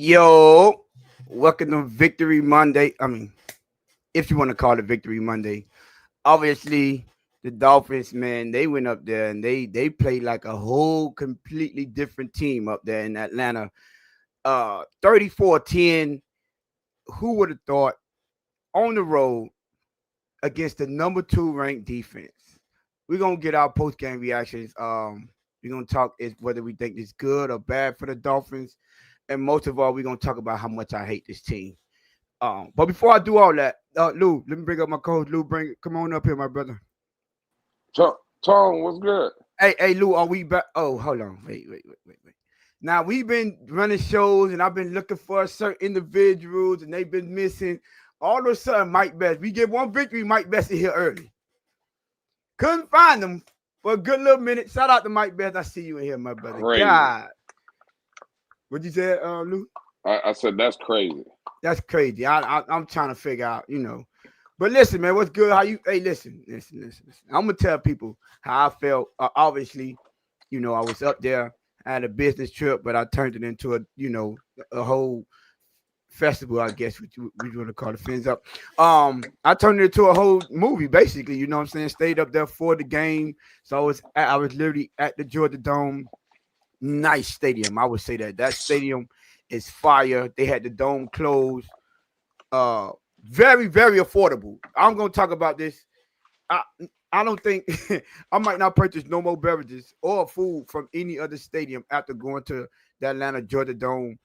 Yo, welcome to Victory Monday. I mean, if you want to call it Victory Monday, obviously the Dolphins, man, they went up there and they played like a whole completely different team up there in Atlanta. 34-10. Who would have thought on the road against the number 2 ranked defense? We're gonna get our post game reactions. We're gonna talk is whether we think it's good or bad for the Dolphins, and most of all, we're gonna talk about how much I hate this team. But before I do all that, Lou, let me bring up my co-host. Lou, come on up here, my brother. Tone, what's good? Hey, Lou, are we back? Oh, hold on, wait. Now we've been running shows, and I've been looking for certain individuals, and they've been missing. All of a sudden, Mike Best, we get one victory. Mike Best is here early. Couldn't find him for a good little minute. Shout out to Mike Best. I see you in here, my brother. Crazy. God, what'd you say, Lou? I said that's crazy. That's crazy. I'm trying to figure out, But listen, man, what's good? How you? Hey, listen. I'm gonna tell people how I felt. Obviously, I was up there. I had a business trip, but I turned it into a whole festival, I guess, which we want to call the fins up. I turned it into a whole movie, basically. You know what I'm saying? Stayed up there for the game, so I was literally at the Georgia Dome. Nice stadium, I would say that stadium is fire. They had the dome closed. Very, very affordable. I'm gonna talk about this. I don't think I might not purchase no more beverages or food from any other stadium after going to the Atlanta Georgia Dome.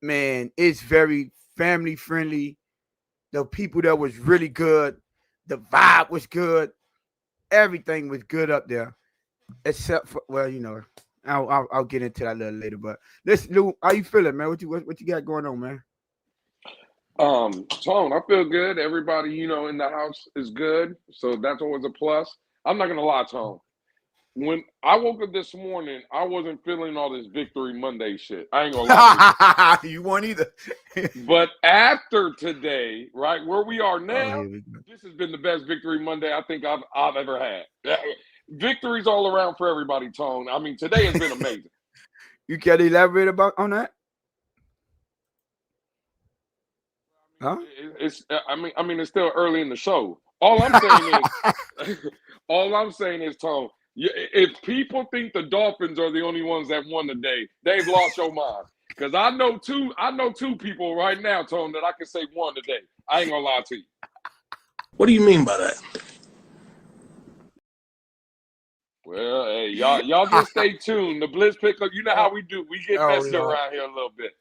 Man, it's very family friendly. The people there was really good. The vibe was good. Everything was good up there, except for I'll get into that a little later. But listen, Lou, how you feeling, man? What you got going on, man? Tone, I feel good. Everybody, in the house is good. So that's always a plus. I'm not gonna lie, Tone. When I woke up this morning, I wasn't feeling all this Victory Monday shit. I ain't gonna lie to you won't either. But after today, right where we are now, we go. this has been the best Victory Monday I think I've ever had. Victories all around for everybody, Tone. I mean, today has been amazing. You can elaborate on that? Huh? It's it's still early in the show. All I'm saying is, Tone, if people think the Dolphins are the only ones that won today, they've lost your mind. Because I know two people right now, Tone, that I can say won today. I ain't gonna lie to you. What do you mean by that? Well, hey, y'all just stay tuned. The Blitz pickup, you know how we do. We get messy around here a little bit.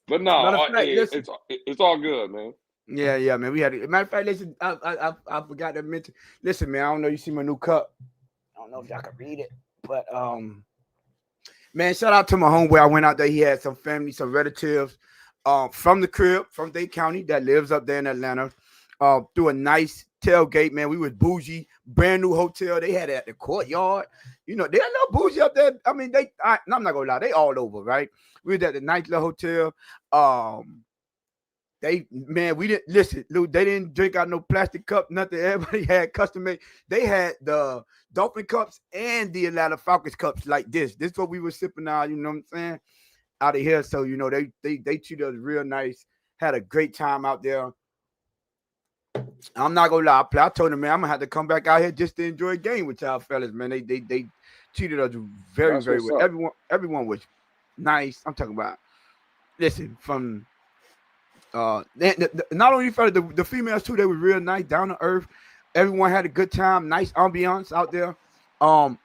But no, it's all good, man. Yeah, man. We had matter of fact, listen, I forgot to mention. Listen, man, I don't know. You see my new cup. I don't know if y'all can read it, but man, shout out to my homeboy. I went out there. He had some family, some relatives, from the crib, from Dade County, that lives up there in Atlanta. Through a nice tailgate, man. We was bougie, brand new hotel. They had it at the Courtyard. They're a little bougie up there. I mean, I'm not gonna lie, they all over, right? We was at the nice little hotel. We didn't listen, Lou. They didn't drink out no plastic cup, nothing. Everybody had custom made. They had the Dolphin cups and the Atlanta Falcons cups like this. This is what we were sipping out, you know what I'm saying? Out of here. So, they treated us real nice. Had a great time out there. I'm not gonna lie. I told them, man, I'm gonna have to come back out here just to enjoy a game with y'all fellas, man. They treated us very, very well. Everyone was nice. I'm talking about. Listen, from not only for the females too, they were real nice, down to earth. Everyone had a good time, nice ambiance out there.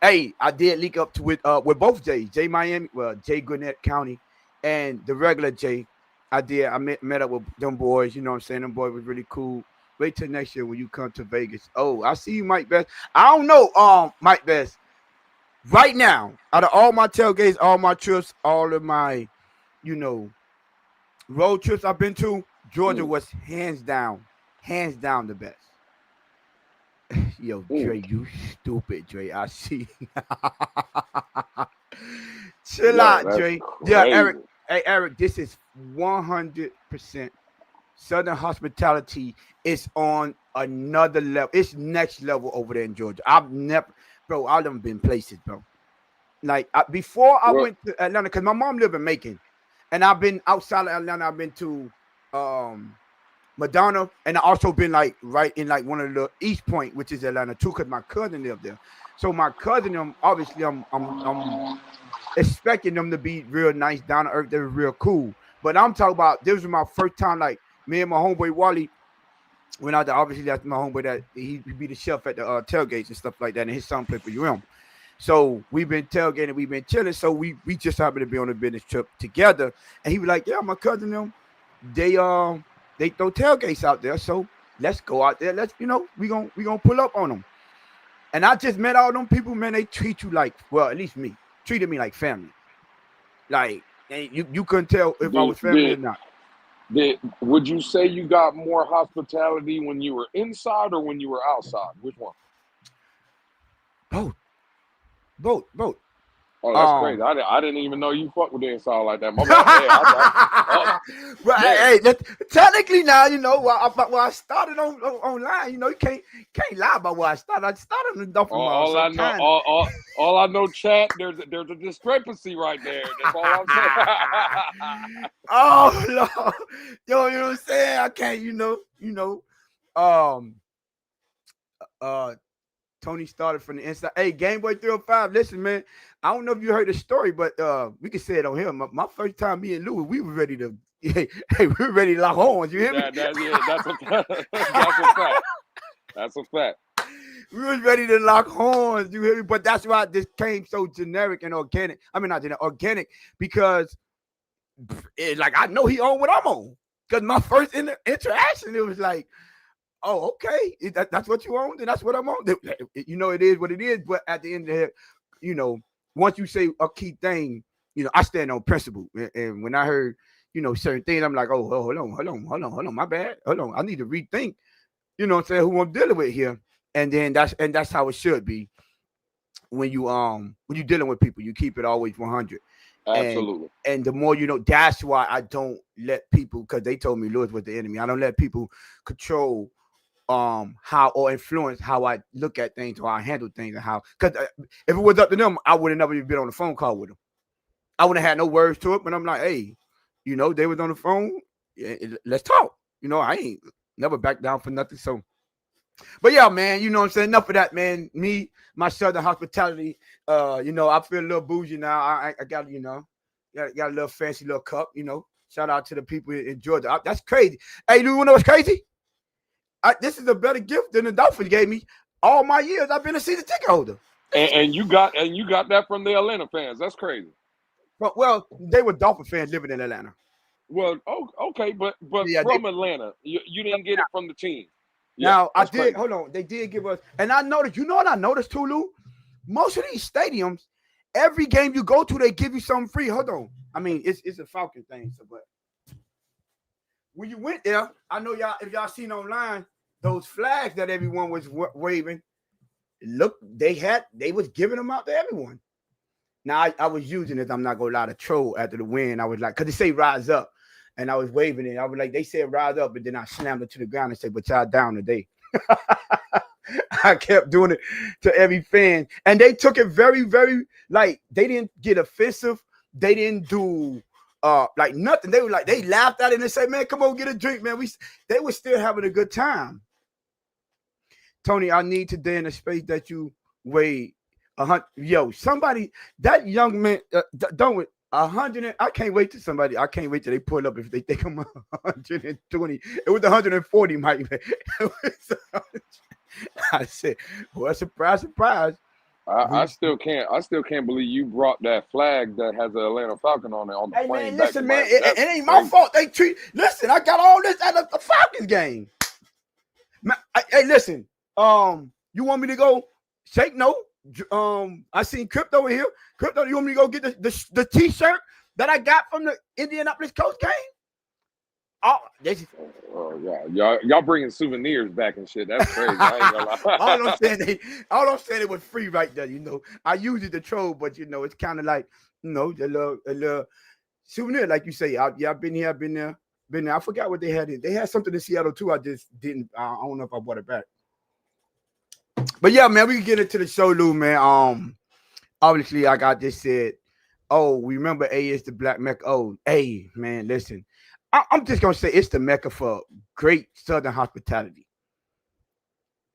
Hey, I did link up with both J's, Jay Miami, Jay Gwinnett County, and the regular Jay. I met up with them boys. You know what I'm saying? Them boys was really cool. Wait till next year when you come to Vegas. Oh, I see you, Mike Best. I don't know, Mike Best. Right now, out of all my tailgates, all my trips, all of my, road trips I've been to, Georgia was hands down the best. Yo, Dre, you stupid, Dre. I see. Chill out, Dre. Crazy. Yeah, Eric. Hey, Eric, this is 100% Southern hospitality. Is on another level. It's next level over there in Georgia. I've never been places, bro. Like before I went to Atlanta, because my mom lived in Macon. And I've been outside of Atlanta. I've been to Madonna, and I also been like right in like one of the East Point, which is Atlanta too, because my cousin lived there. So my cousin, obviously, I'm expecting them to be real nice, down to earth. They were real cool. But I'm talking about this was my first time, like me and my homeboy Wally went out there. Obviously, that's my homeboy that he be the chef at the tailgates and stuff like that, and his son played for UM. So we've been tailgating, we've been chilling. So we just happened to be on a business trip together, and he was like, "Yeah, my cousin them, they throw tailgates out there, so let's go out there. Let's we gonna pull up on them." And I just met all them people, man. They treat you like, well, at least me treated me like family. Like you couldn't tell if I was family or not. Would you say you got more hospitality when you were inside or when you were outside? Which one? Both. Oh, that's crazy. I didn't even know you fuck with the inside like that. My bad. Hey, technically now, when I started online, you can't lie about where I started. I started in the Dolphins. All I know, chat, there's a discrepancy right there. That's all I'm saying. Oh, Lord. Yo, you know what I'm saying? I can't, Tony started from the inside. Hey, Game Boy 305. Listen, man. I don't know if you heard the story, but we can say it on here. My first time, me and Louis, we were ready to. Hey, we were ready to lock horns. You hear me? That's a fact. That's a fact. We was ready to lock horns. You hear me? But that's why this came so generic and organic. I mean, not generic, organic, because like I know he owned what I'm on. Because my first interaction, it was like, oh, okay, that's what you own, and that's what I'm on. It is what it is. But at the end of it, once you say a key thing, I stand on principle. And when I heard, certain things, I'm like, oh, hold on, my bad. Hold on, I need to rethink, what I'm saying, who I'm dealing with here. And then that's how it should be. When you're dealing with people, you keep it always 100. Absolutely. And the more that's why I don't let people, because they told me Lewis was the enemy. I don't let people control how or influence how I look at things or how I handle things, and how, because if it was up to them, I would have never even been on the phone call with them. I wouldn't have had no words to it, but I'm like, hey, they was on the phone, let's talk. I ain't never back down for nothing. So, but yeah, man, you know what I'm saying? Enough of that, man. Me, my Southern hospitality, I feel a little bougie now. I got, got a little fancy little cup, Shout out to the people in Georgia. That's crazy. Hey, you know what's crazy? This is a better gift than the Dolphins gave me. All my years I've been a season ticket holder. And you got that from the Atlanta fans. That's crazy. But well, they were Dolphin fans living in Atlanta. Well, okay, but yeah, from Atlanta, you didn't get it from the team. Yeah, now I did. Crazy. Hold on, they did give us, and I noticed. You know what I noticed, Tulu? Most of these stadiums, every game you go to, they give you something free. Hold on, I mean it's a Falcon thing, so but when you went there, I know y'all. If y'all seen online those flags that everyone was waving, look, they was giving them out to everyone. Now I was using it. I'm not gonna lie to troll after the win. I was like, cause they say rise up, and I was waving it. I was like, they said rise up, but then I slammed it to the ground and said, but y'all down today. I kept doing it to every fan, and they took it very, very like they didn't get offensive. They didn't do like nothing. They were like, they laughed at it and they said, man, come on, get a drink, man. They were still having a good time. Tony, I need today in the space that you weigh 100. Yo, somebody, that young man, done with 100. I can't wait till they pull up if they think I'm 120. It was 140, Mike. I said, well, surprise. I still can't believe you brought that flag that has the Atlanta Falcon on it on the plane. Man, listen, man, it ain't my fault. Listen, I got all this out of the Falcons game. Man, hey, listen, you want me to go? Shake no. I seen Crypto in here. Crypto, you want me to go get the T-shirt that I got from the Indianapolis Coast game? Oh yeah, y'all bringing souvenirs back and shit. That's crazy. I ain't gonna lie. all I'm saying it was free right there. I use it to troll, but it's kind of like a little souvenir, like you say. I've been here, I've been there. I forgot what they had. They had something in Seattle too. I just didn't. I don't know if I bought it back. But yeah, man, we can get into the show, Lou, man. Obviously, like I just said, Oh, remember A is the black Mecca. Oh, A, man, listen. I'm just gonna say it's the Mecca for great Southern hospitality.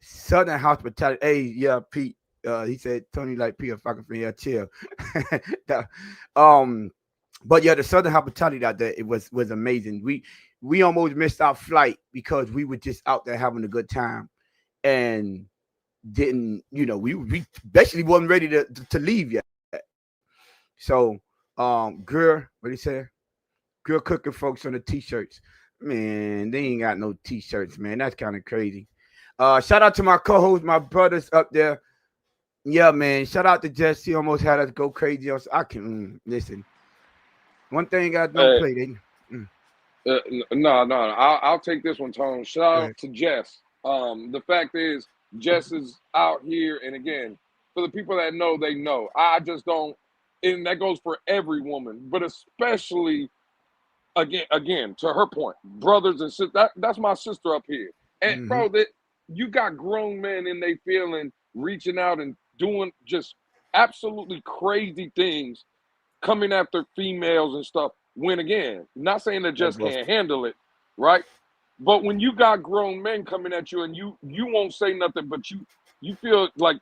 Southern hospitality. Hey, yeah, Pete. He said Tony like Pete if I can feel chill. That- um, but yeah, the Southern hospitality out there it was amazing. We almost missed our flight because we were just out there having a good time and didn't, we basically wasn't ready to leave yet. So, girl, what he said? Girl cooking folks on the t-shirts. Man, they ain't got no t-shirts, man. That's kind of crazy. Shout out to my co-host, my brothers up there. Yeah, man. Shout out to Jess. He almost had us go crazy. I can listen. One thing I don't Hey, play. They no. I'll take this one, Tone. Shout go out ahead. to Jess. The fact is, Jess is out here, and again, for the people that know, they know. I just don't, and that goes for every woman, but especially again, to her point, brothers and sisters. That's my sister up here, and Mm-hmm. bro, that you got grown men and they feeling reaching out and doing just absolutely crazy things coming after females and stuff. When again, not saying that That just was can't handle it, right? But when you got grown men coming at you and you won't say nothing, but you feel like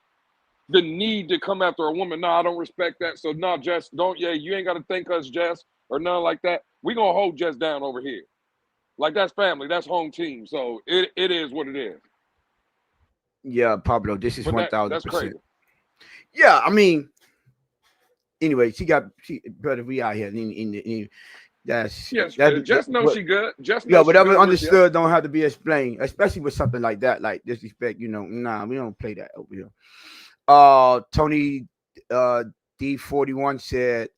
the need to come after a woman. No, I don't respect that. So no, Jess, don't. Yeah, you ain't got to thank us, Jess, or nothing like that. We gonna hold Jess down over here. Like that's family, that's home team. So it is what it is. yeah, Pablo. This is But one thousand that's percent. crazy. Yeah, I mean, anyway, she brother. We out here. That's Yes, that. Jess knows What she good. Jess Yeah, knows she whatever good with you. understood don't have to be explained, especially with something like that, like disrespect. Nah, we don't play that over here. Tony uh D41 said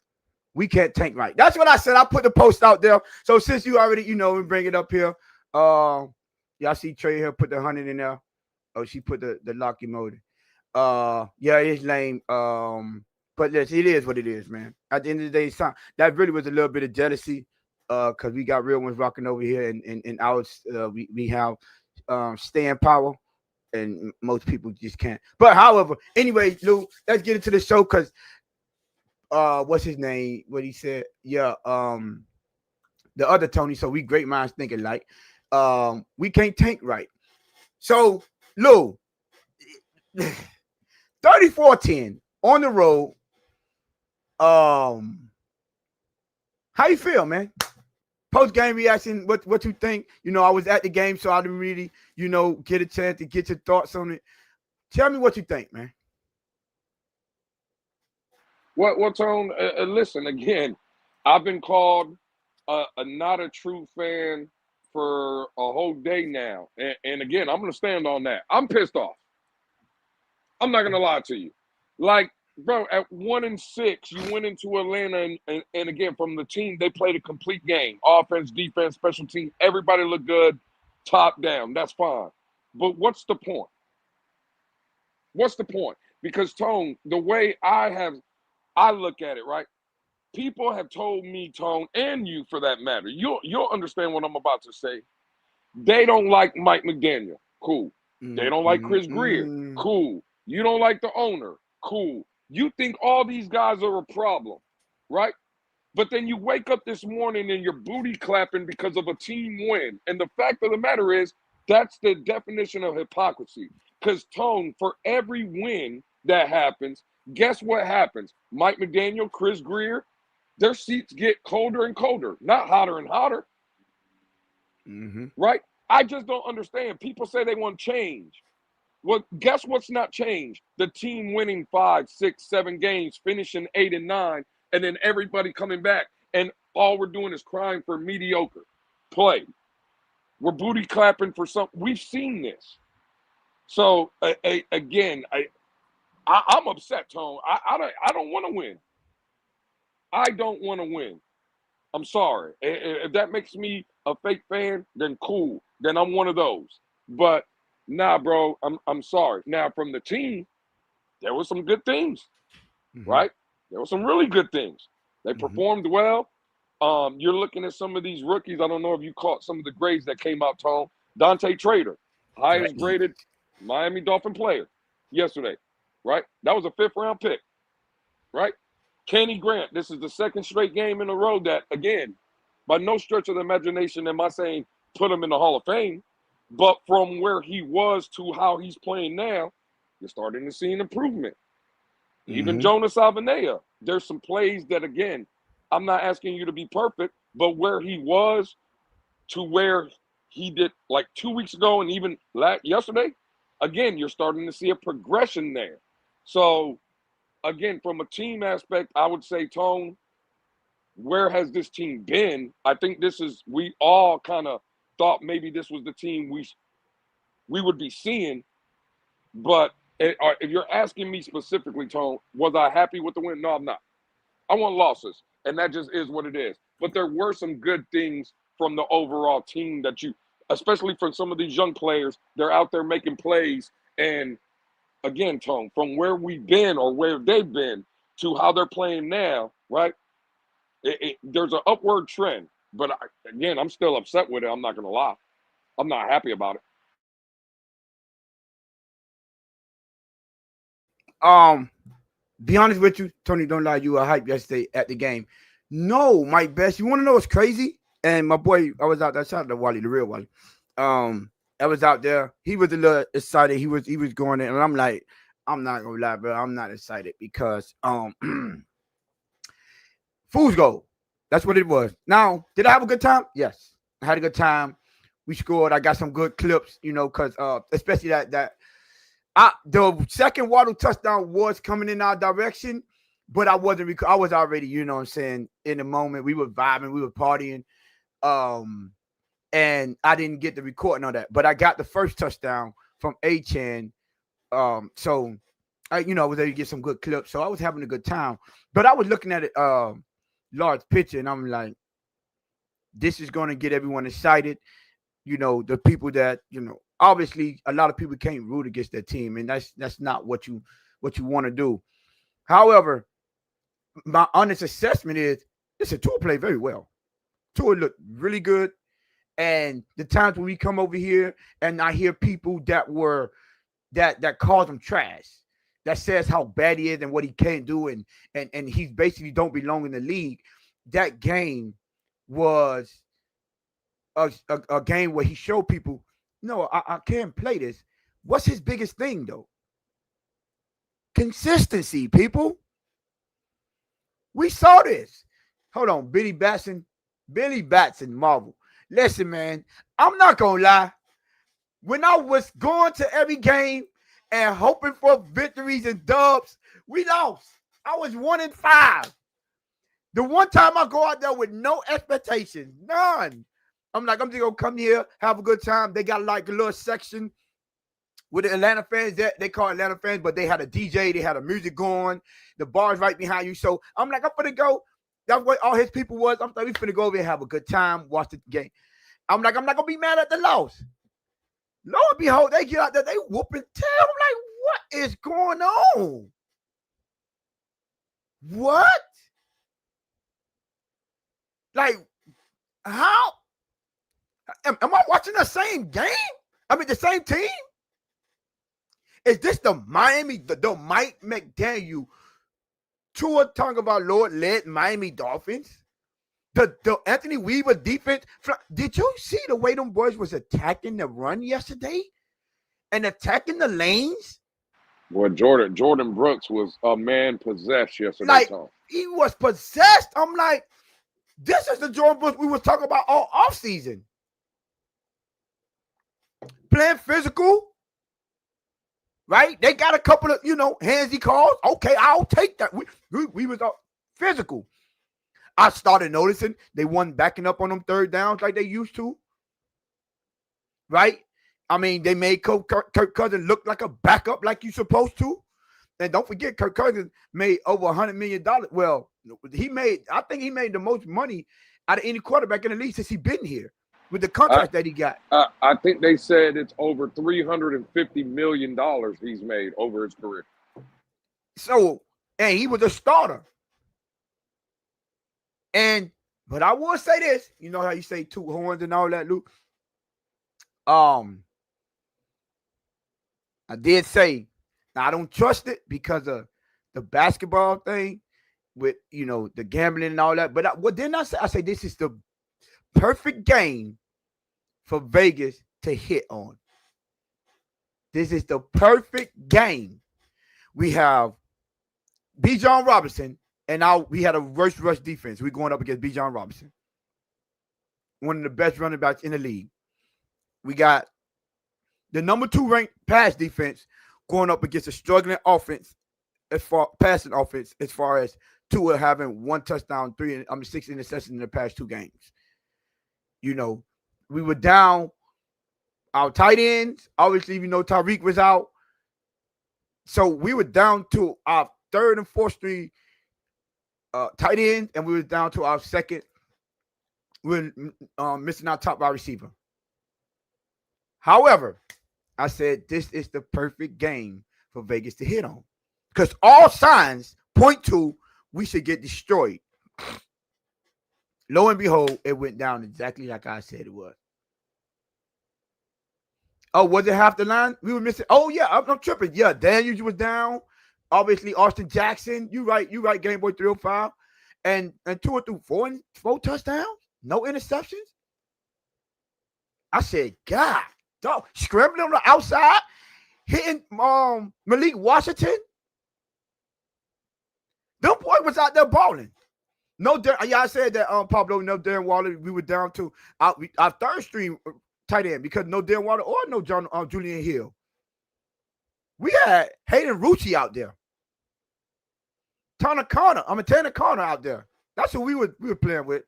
we can't tank right. That's what I said. I put the post out there. So since you already, and bring it up here, y'all see Trey here put the 100 in there. Oh, she put the lock emoji. Yeah, it's lame. But yes, it is what it is, man. At the end of the day, that really was a little bit of jealousy. Because we got real ones rocking over here, and ours, we have staying power, and most people just can't. But however, anyway, Lou, let's get into the show because what's his name? What he said? Yeah, the other Tony. So we great minds thinking like, we can't tank right. So Lou, 34-10 on the road. How you feel, man? Post game reaction. What you think? I was at the game, so I didn't really, get a chance to get your thoughts on it. Tell me what you think, man. What Tone? Listen again. I've been called a not a true fan for a whole day now, and again, I'm gonna stand on that. I'm pissed off. I'm not gonna lie to you. Like, bro, at 1-6, you went into Atlanta, and again, from the team, they played a complete game. Offense, defense, special team, everybody looked good, top down. That's fine. But what's the point? What's the point? Because Tone, the way I look at it, right? People have told me, Tone, and you for that matter, you'll understand what I'm about to say. They don't like Mike McDaniel. Cool. They Mm, don't like mm, Chris Greer. mm. Cool. You don't like the owner. Cool. You think all these guys are a problem, right? But then you wake up this morning and you're booty clapping because of a team win. And the fact of the matter is, that's the definition of hypocrisy. Because, Tone, for every win that happens, guess what happens? Mike McDaniel, Chris Greer, their seats get colder and colder, not hotter and hotter, Mm-hmm. right? I just don't understand. People say they want change. Well, guess what's not changed? The team winning 5, 6, 7 games, finishing 8 and 9, and then everybody coming back. And all we're doing is crying for mediocre play. We're booty clapping for something. We've seen this. So again, I'm upset, Tone. I don't want to win. I don't want to win. I'm sorry. If that makes me a fake fan, then cool. Then I'm one of those. But nah, bro, I'm sorry. Now from the team, there were some good things, Mm-hmm. right? There were some really good things. They Mm-hmm. performed well. You're looking at some of these rookies. I don't know if you caught some of the grades that came out, Tone. Dante Trader, highest Great. graded Miami Dolphin player yesterday, right? That was a 5th round pick, right? Kenny Grant, this is the second straight game in a row that, again, by no stretch of the imagination am I saying put him in the Hall of Fame, but from where he was to how he's playing now, you're starting to see an improvement. Even Jonas Avenea, there's some plays that, again, I'm not asking you to be perfect, but where he was to where he did like 2 weeks ago and even yesterday, again, you're starting to see a progression there. So, again, from a team aspect, I would say, Tone, where has this team been? I think we all kind of thought maybe this was the team we would be seeing. But if you're asking me specifically, Tone, was I happy with the win? No, I'm not. I want losses, and that just is what it is. But there were some good things from the overall team that especially from some of these young players, they're out there making plays. And again, Tone, from where we've been or where they've been to how they're playing now, right? There's an upward trend. But again, I'm still upset with it. I'm not going to lie. I'm not happy about it. Be honest with you, Tony, don't lie. You were hyped yesterday at the game. No, Mike Best. You want to know what's crazy? And my boy, I was out there. Shout out to Wally, the real Wally. I was out there. He was a little excited. He was going in, and I'm like, I'm not gonna lie, bro. I'm not excited because Fool's goal. That's what it was. Now, did I have a good time? Yes, I had a good time. We scored. I got some good clips, because especially the second Waddle touchdown was coming in our direction, but I wasn't. I was already, in the moment. We were vibing, we were partying, and I didn't get the recording on that. But I got the first touchdown from Achan, so I was able to get some good clips. So I was having a good time. But I was looking at it, large picture, and I'm like, this is going to get everyone excited. The people that obviously a lot of people can't root against their team, and that's not what you want to do. However, my honest assessment is Tua played very well. Tua looked really good, and the times when we come over here and I hear people that calls him trash, that says how bad he is and what he can't do, and he basically don't belong in the league. That game was a game where he showed people, no, I can't play this. What's his biggest thing, though? Consistency, people. We saw this. Hold on, Billy Batson, Marvel. Listen, man, I'm not going to lie. When I was going to every game and hoping for victories and dubs, we lost. I was 1-5. The one time I go out there with no expectations, none. I'm like, I'm just going to come here, have a good time. They got like a little section with the Atlanta fans. They call Atlanta fans, but they had a DJ. They had a music going. The bar's right behind you. So I'm like, I'm going to go. That's what all his people was. I'm like, we're going to go over and have a good time, watch the game. I'm like, I'm not going to be mad at the loss. Lo and behold, they get out there, they whooping tail. I'm like, what is going on? What? Like, how? Am I watching the same game? I mean, the same team? Is this the Miami, the Mike McDaniel, Tua Tagovailoa-led Miami Dolphins? The Anthony Weaver defense. Did you see the way them boys was attacking the run yesterday and attacking the lanes? Boy, Jordan Brooks was a man possessed yesterday. Like, he was possessed. I'm like, this is the Jordan Brooks we was talking about all offseason. Playing physical, right? They got a couple of, handsy calls. Okay, I'll take that. We was physical. I started noticing they wasn't backing up on them third downs like they used to. Right? I mean, they made Kirk Cousins look like a backup like you supposed to. And don't forget, Kirk Cousins made over $100 million. Well, I think he made the most money out of any quarterback in the league since he's been here with the contract that he got. I think they said it's over $350 million he's made over his career. So, and he was a starter. But I will say this, you know how you say two horns and all that, Luke? I did say, now I don't trust it because of the basketball thing. with the gambling and all that. But what didn't I say? I say this is the perfect game for Vegas to hit on. This is the perfect game. We have Bijan Robinson, and now we had a rush defense. We're going up against Bijan Robinson, one of the best running backs in the league. We got the number 2 ranked pass defense going up against a struggling offense, passing offense, as far as Tua having 1 touchdown, 6 interceptions in the past 2 games. We were down our tight ends. Obviously, Tyreek was out. So we were down to our 3rd and 4th string tight end, and we were down to our 2nd. We were missing our top wide receiver. However, I said this is the perfect game for Vegas to hit on, because all signs point to we should get destroyed. Lo and behold, it went down exactly like I said it was. Oh, was it half the line? We were missing. Oh, yeah, I'm tripping. Yeah, Daniels was down. Obviously, Austin Jackson. You right, Game Boy 305. And Tua threw 4 touchdowns, no interceptions. I said, God, dog, scrambling on the outside, hitting Malik Washington. Them boy was out there balling. I said that Pablo, no Darren Waller. We were down to our 3rd string tight end, because no Darren Waller or no Julian Hill. We had Hayden Rucci out there. Tanner Connor out there. That's who we were playing with.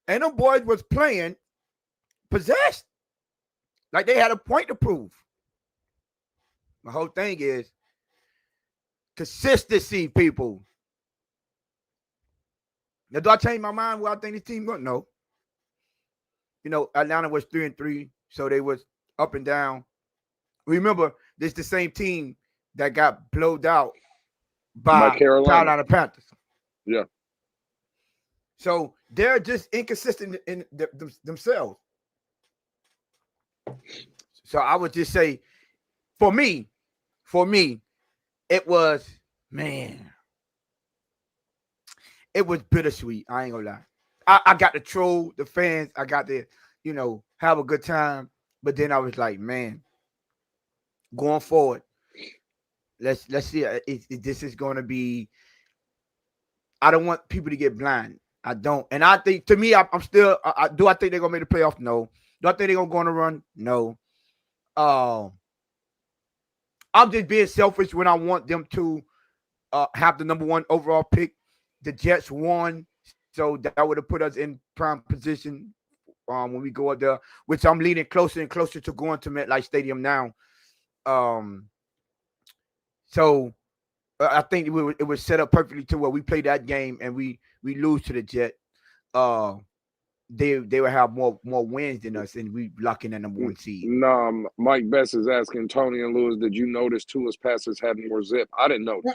And them boys was playing possessed. Like they had a point to prove. My whole thing is consistency, people. Now, do I change my mind where I think this team going? No. Atlanta was 3-3, so they was up and down. Remember, this is the same team that got blowed out by Carolina Panthers. Yeah. So they're just inconsistent in themselves. So I would just say, for me, it was, man, it was bittersweet. I ain't gonna lie. I got to troll the fans. I got to, have a good time. But then I was like, man, going forward, let's see. This is going to be. I don't want people to get blind. I don't. And I think, to me, I'm still. Do I think they're gonna make the playoffs? No. Do I think they're gonna go on a run? No. I'm just being selfish when I want them to have the number 1 overall pick. The Jets won. So that would have put us in prime position when we go up there, which I'm leaning closer and closer to going to MetLife Stadium now. So I think it was set up perfectly to where we play that game and we lose to the Jets. They will have more wins than us, and we lock in that number 1 seed. No, Mike Best is asking Tony and Lewis, did you notice Tua's passes had more zip? I didn't notice.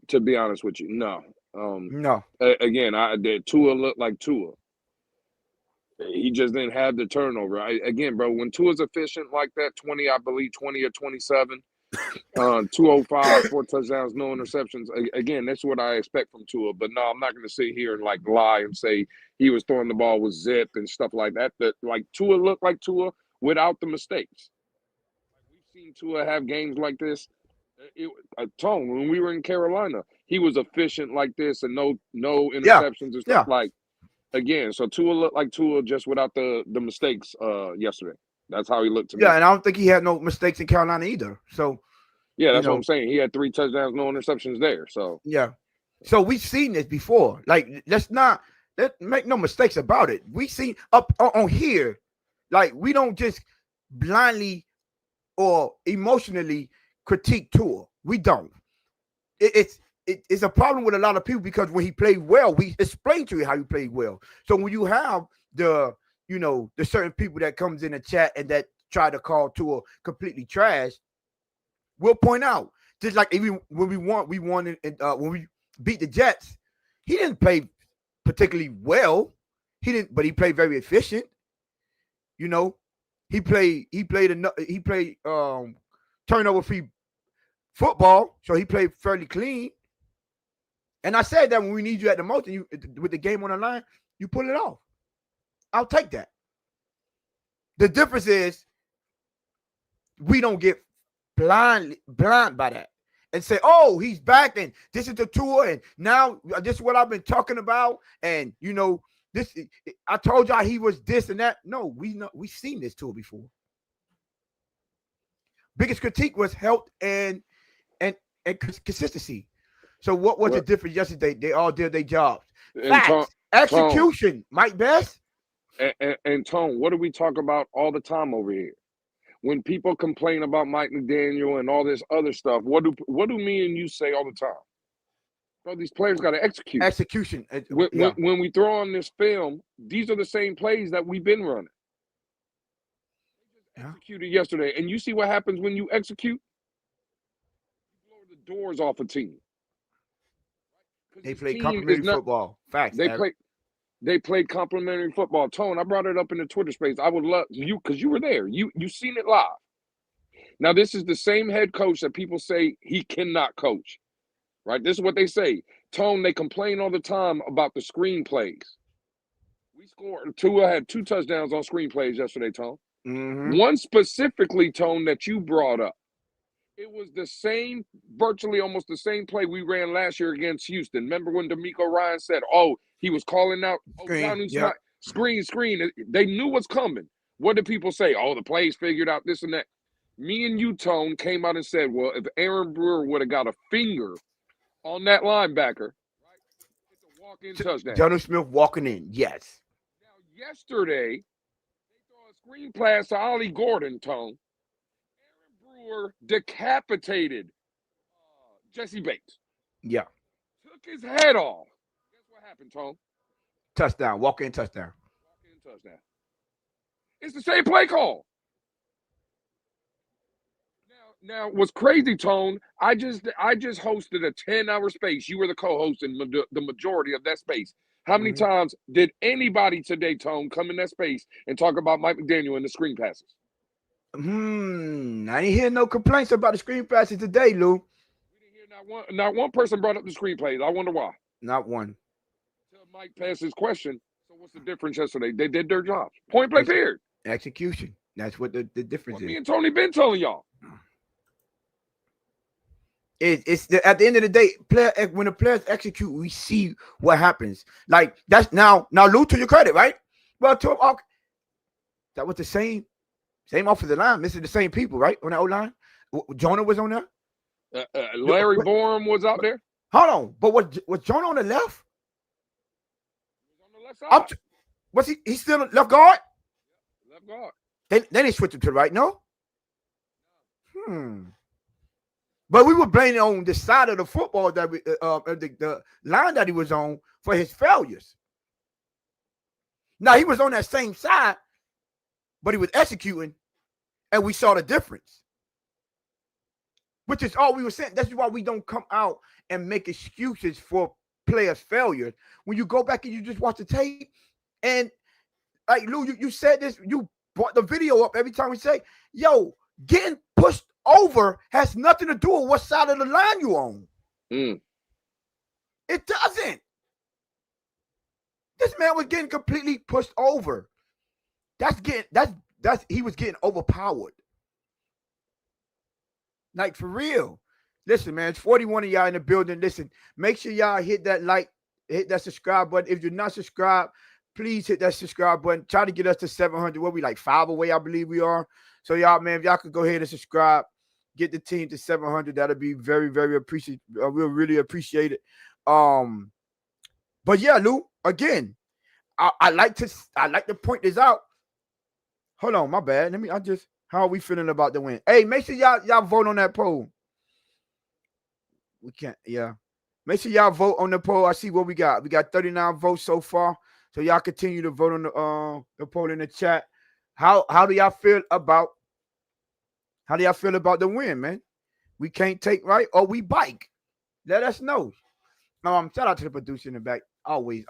To be honest with you, no. No. Again, I did. Tua looked like Tua. He just didn't have the turnover. Again, bro, when Tua's efficient like that, 20 or 27, 205, 4 touchdowns, no interceptions. Again, that's what I expect from Tua. But no, I'm not going to sit here and lie and say he was throwing the ball with zip and stuff like that. That Tua looked like Tua without the mistakes. We've seen Tua have games like this. Tone, when we were in Carolina, he was efficient like this and no interceptions and stuff again. So Tua looked like Tua just without the mistakes yesterday. That's how he looked to me. Yeah, and I don't think he had no mistakes in Carolina either. So yeah, that's what I'm saying. He had 3 touchdowns, no interceptions there. So yeah. So we've seen this before. Let's make no mistakes about it. We've seen up on here, we don't just blindly or emotionally critique Tua. We don't. It's a problem with a lot of people, because when he played well, we explained to you how he played well. So when you have the certain people that comes in the chat and that try to call Tua completely trash, we'll point out, just like even when we won when we beat the Jets, he didn't play particularly well. But he played very efficient. He played turnover free football, so he played fairly clean. And I said that when we need you at the most, and you with the game on the line, you pull it off. I'll take that. The difference is we don't get blind by that and say, "Oh, he's back, and this is the tour, and now this is what I've been talking about." And this. I told y'all he was this and that. No, we've seen this tour before. Biggest critique was health and consistency. So what was the difference yesterday? They all did their jobs. Facts. Execution, Mike Best. And Tone, what do we talk about all the time over here? When people complain about Mike McDaniel and all this other stuff, what do me and you say all the time? Bro, these players got to execute. Execution. When we throw on this film, these are the same plays that we've been running. Executed yesterday, and you see what happens when you execute. You blow the doors off a team. They play complimentary football. Facts. They played complimentary football. Tone, I brought it up in the Twitter space. I would love you because you were there. You seen it live. Now, this is the same head coach that people say he cannot coach. Right? This is what they say. Tone, they complain all the time about the screen plays. We scored Tua had 2 touchdowns on screen plays yesterday, Tone. Mm-hmm. One specifically, Tone, that you brought up. It was the same, virtually almost the same play we ran last year against Houston. Remember when D'Amico Ryan said, "Oh, he was calling out screen." They knew what's coming. What did people say? Oh, the plays figured out this and that. Me and you, Tone, came out and said, well, if Aaron Brewer would have got a finger on that linebacker, right, it's a walk-in touchdown. Jonathan Smith walking in, yes. Now, yesterday, they throw a screen pass to Ollie Gordon, Tone. Brewer decapitated Jesse Bates. Yeah. Took his head off. Guess what happened, Tone? Touchdown. Walk-in touchdown. Walk-in touchdown. It's the same play call. Now what's crazy, Tone, I just hosted a 10-hour space. You were the co-host in the majority of that space. How many times did anybody today, Tone, come in that space and talk about Mike McDaniel and the screen passes? I didn't hear no complaints about the screen passes today, Lou. We didn't hear not one person brought up the screen plays. I wonder why. Not one. Until Mike passed his question. So what's the difference yesterday? They did their job. Point play period. Execution. That's what the difference is. Me and Tony been telling y'all. It's at the end of the day, when the players execute, we see what happens. Like that's now, Lou, to your credit, right? Well, that was the same offensive line. This is the same people, right? On that O-line. Jonah was on there. Larry Borum was out there. Hold on, but was Jonah on the left? He was on the left side. Was he still left guard? Left guard. Then they switched him to the right. No. But we were blaming on the side of the football that the line that he was on for his failures. Now he was on that same side, but he was executing, and we saw the difference. Which is all we were saying. That's why we don't come out and make excuses for players' failures. When you go back and you just watch the tape, and like Lou, you said this, you brought the video up every time we say, yo, getting pushed over has nothing to do with what side of the line you on. It doesn't. This man was getting completely pushed over. He was getting overpowered. Like for real. Listen, man, it's 41 of y'all in the building. Listen, make sure y'all hit that like, hit that subscribe button. If you're not subscribed, please hit that subscribe button. Try to get us to 700. What we like 5 away, I believe we are. So y'all, man, if y'all could go ahead and subscribe, get the team to 700. That'll be very, very appreciated. We'll really appreciate it. But yeah, Lou, again, I like to point this out. Hold on, my bad. How are we feeling about the win? Hey, make sure y'all vote on that poll. We can't, yeah. Make sure y'all vote on the poll. I see what we got. We got 39 votes so far. So y'all continue to vote on the poll in the chat. How do y'all feel about the win, man? We can't take right or we bike. Let us know. Shout out to the producer in the back. Always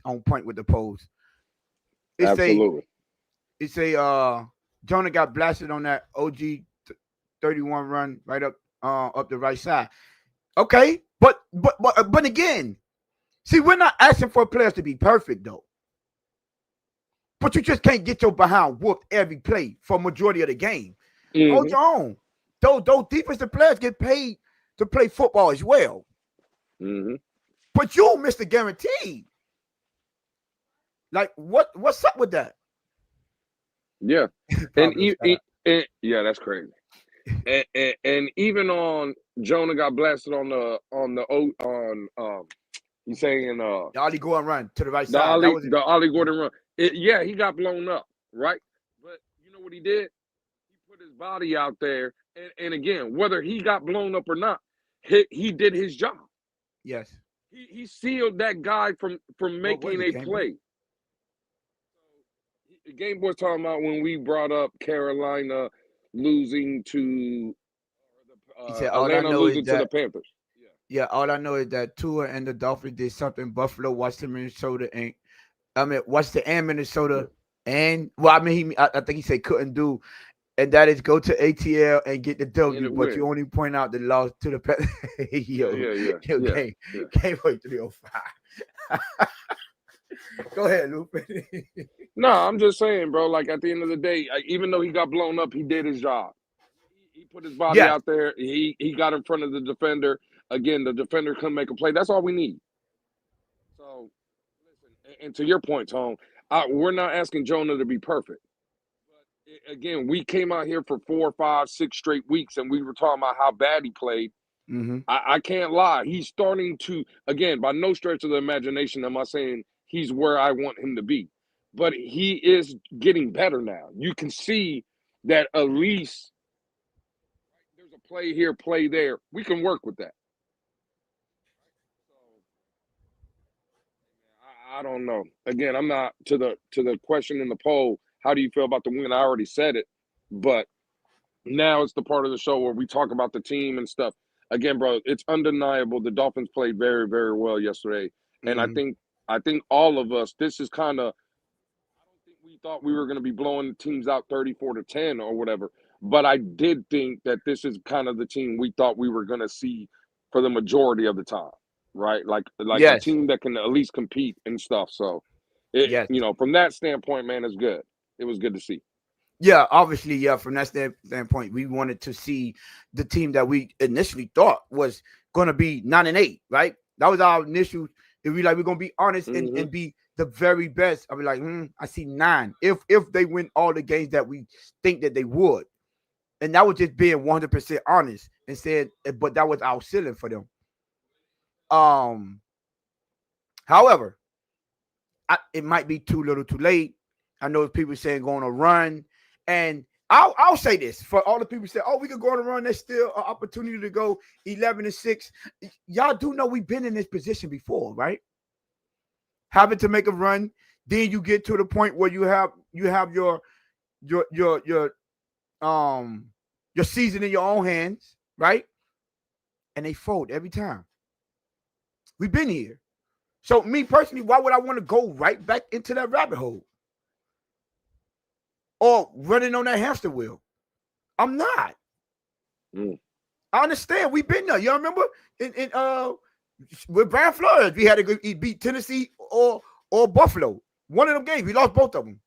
on point with the polls. Absolutely. Jonah got blasted on that OG 31 run right up up the right side. Okay, but again, see, we're not asking for players to be perfect though. But you just can't get your behind whooped every play for majority of the game. Mm-hmm. Hold on. Those defensive players get paid to play football as well. Mm-hmm. But you, Mr. Guaranteed. Like, what's up with that? Yeah. and that's crazy. And even on Jonah got blasted he's saying The Ollie Gordon run to the right the side. the Ollie Gordon run. He got blown up, right? But you know what he did? He put his body out there, and again, whether he got blown up or not, he did his job. Yes. He sealed that guy from making a play. The Game Boy's talking about when we brought up Carolina losing to He said, Atlanta losing to the Panthers. Yeah, all I know is that Tua and the Dolphins did something Buffalo, Washington, Minnesota, and Minnesota, and I think he said couldn't do, and that is go to ATL and get the W. But you only point out the loss to the Panthers. Game Boy 305. Go ahead, Lupe. No, I'm just saying, bro. Like at the end of the day, even though he got blown up, he did his job. He put his body out there. He got in front of the defender. Again, the defender couldn't make a play. That's all we need. So, listen, and to your point, Tone, we're not asking Jonah to be perfect. But again, we came out here for 4, 5, 6 straight weeks, and we were talking about how bad he played. Mm-hmm. I can't lie. He's starting to, again, by no stretch of the imagination, am I saying he's where I want him to be. But he is getting better now. You can see that at least there's a play here, play there. We can work with that. I don't know. Again, I'm not to the question in the poll. How do you feel about the win? I already said it, but now it's the part of the show where we talk about the team and stuff. Again, bro, it's undeniable. The Dolphins played very, very well yesterday, and I think all of us. This is kind of. I don't think we thought we were going to be blowing teams out 34-10 or whatever, but I did think that this is kind of the team we thought we were going to see for the majority of the time. Right, like a team that can at least compete and stuff. So, from that standpoint, man, it's good. It was good to see. Yeah, obviously, from that standpoint, we wanted to see the team that we initially thought was going to be 9-8, right? That was our initial. If we're going to be honest and be the very best, I'll be like, I see 9. If they win all the games that we think that they would, and that was just being 100% honest and said, but that was our ceiling for them. However, it might be too little too late. I know people saying going to run, and I'll say this for all the people say, we could go on a run. There's still an opportunity to go 11-6. Y'all do know we've been in this position before, right? Having to make a run, then you get to the point where you have your season in your own hands, right? And they fold every time. We've been here. So me personally, why would I want to go right back into that rabbit hole? Or running on that hamster wheel? I'm not. I understand. We've been there. You remember with Brian Flores, we had to go beat Tennessee or Buffalo. One of them games, we lost both of them.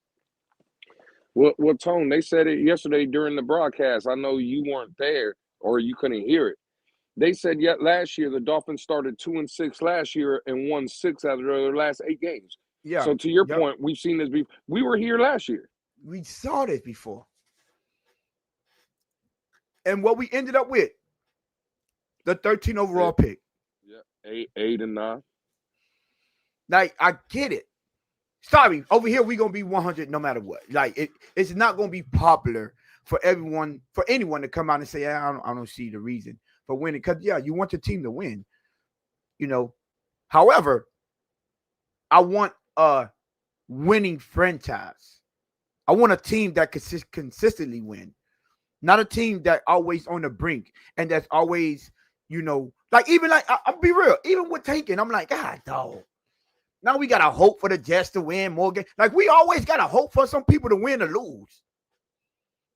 Well, Tone, they said it yesterday during the broadcast. I know you weren't there or you couldn't hear it. They said last year the Dolphins started 2-6 last year and won 6 out of their last 8 games. Yeah. So to your point, we've seen this before. We were here last year. We saw this before. And what we ended up with, the 13 overall pick. Yeah, 8 and 9. Like, I get it. Sorry, over here we're gonna be 100 no matter what. Like, it's not gonna be popular for anyone to come out and say, I don't see the reason for winning, because you want your team to win, However, I want a winning franchise. I want a team that consistently win, not a team that always on the brink and that's always, I'll be real. Even with tanking, I'm like, God, dog. Now we gotta hope for the Jets to win more games. Like, we always gotta hope for some people to win or lose,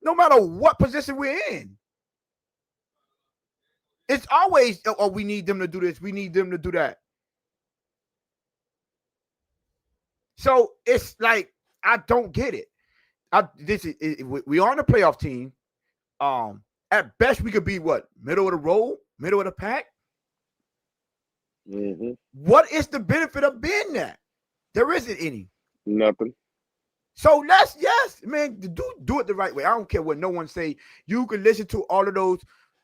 no matter what position we're in. It's always, oh, we need them to do this. We need them to do that. So it's like, I don't get it. We are on a playoff team. At best, we could be what? Middle of the road, middle of the pack. Mm-hmm. What is the benefit of being that? There isn't any. Nothing. So man, do it the right way. I don't care what no one say. You can listen to all of those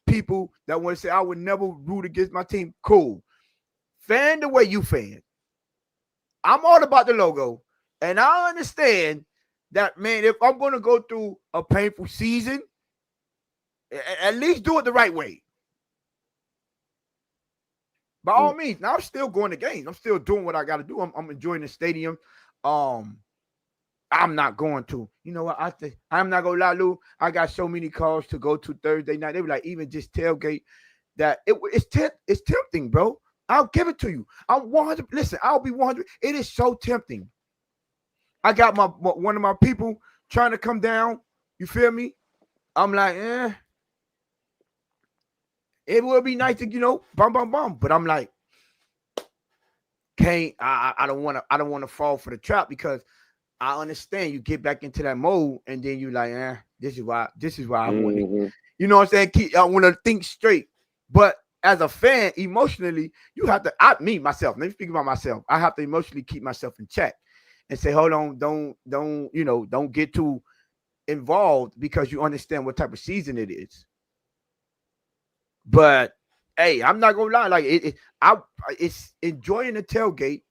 people that want to say I would never root against my team. Cool. Fan the way you fan. I'm all about the logo, and I understand that, man. If I'm going to go through a painful season, at least do it the right way. By all means. Now I'm still going to games. I'm still doing what I got to do. I'm enjoying the stadium. I'm not going to. You know what? I'm not gonna lie, Lou. I got so many calls to go to Thursday night. They were like, even just tailgate. That it's tempting, bro. I'll give it to you. I'm 100. Listen, I'll be 100. It is so tempting. I got one of my people trying to come down. You feel me? I'm like, it would be nice to, bum. But I'm like, I don't want to fall for the trap, because I understand you get back into that mode and then you like, this is why I want it. You know what I'm saying? I want to think straight. But as a fan, emotionally, you have to, let me speak about myself. I have to emotionally keep myself in check and say, hold on, don't get too involved, because you understand what type of season it is. But hey, I'm not gonna lie, like it's enjoying the tailgate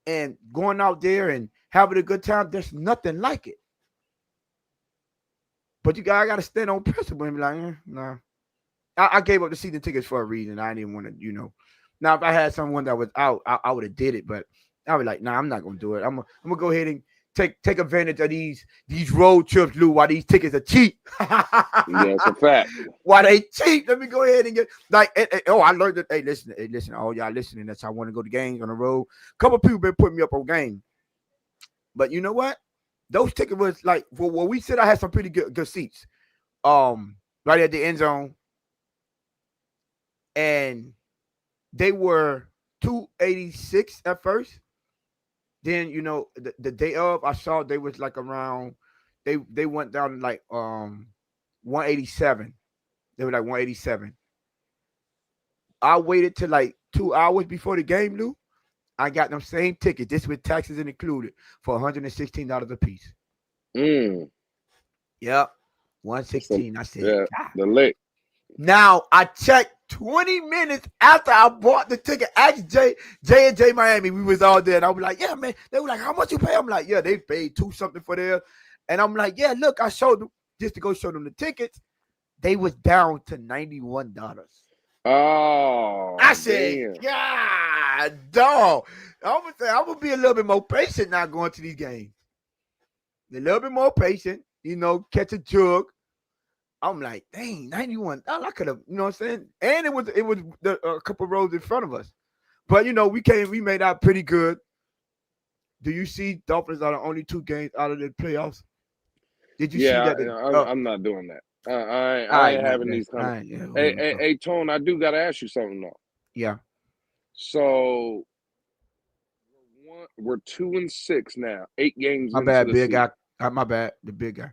and going out there and having a good time. There's nothing like it. But I got to stand on principle and be like, nah. I gave up the season tickets for a reason. I didn't want to, Now, if I had someone that was out, I would have did it. But I was like, nah, I'm not going to do it. I'm gonna go ahead and take advantage of these road trips, Lou, while these tickets are cheap. Yeah, it's a fact. While they cheap, let me go ahead and get, like, I learned that, hey, listen, all y'all listening, that's how I want to go to games on the road. A couple of people been putting me up on game. But you know what? Those tickets was like, well, we said I had some pretty good seats. Right at the end zone. And they were $286 at first. Then, the day of, I saw they was like around, they went down to like 187. They were like 187. I waited till like 2 hours before the game, Lou. I got them same tickets, this with taxes included, for $116 a piece. Yep. 116. I said, yeah, the late. Now I checked 20 minutes after I bought the ticket. Asked J and J Miami. We was all there, and I was like, yeah, man. They were like, how much you pay? I'm like, yeah, they paid $2 something for there. And I'm like, yeah, look, I showed them just to go show them the tickets. They was down to $91. Oh, I said, God, dog. I'm gonna be a little bit more patient now going to these games. A little bit more patient, catch a jug. I'm like, dang, $91. I could have, you know what I'm saying? And it was a couple rows in front of us. But we made out pretty good. Do you see Dolphins are the only 2 games out of the playoffs? Did you see that? I'm not doing that. I ain't having these conversations. Hey, Tone, I do gotta ask you something though. Yeah. So we're 2-6 now. 8 games. My bad, big guy. My bad, the big guy.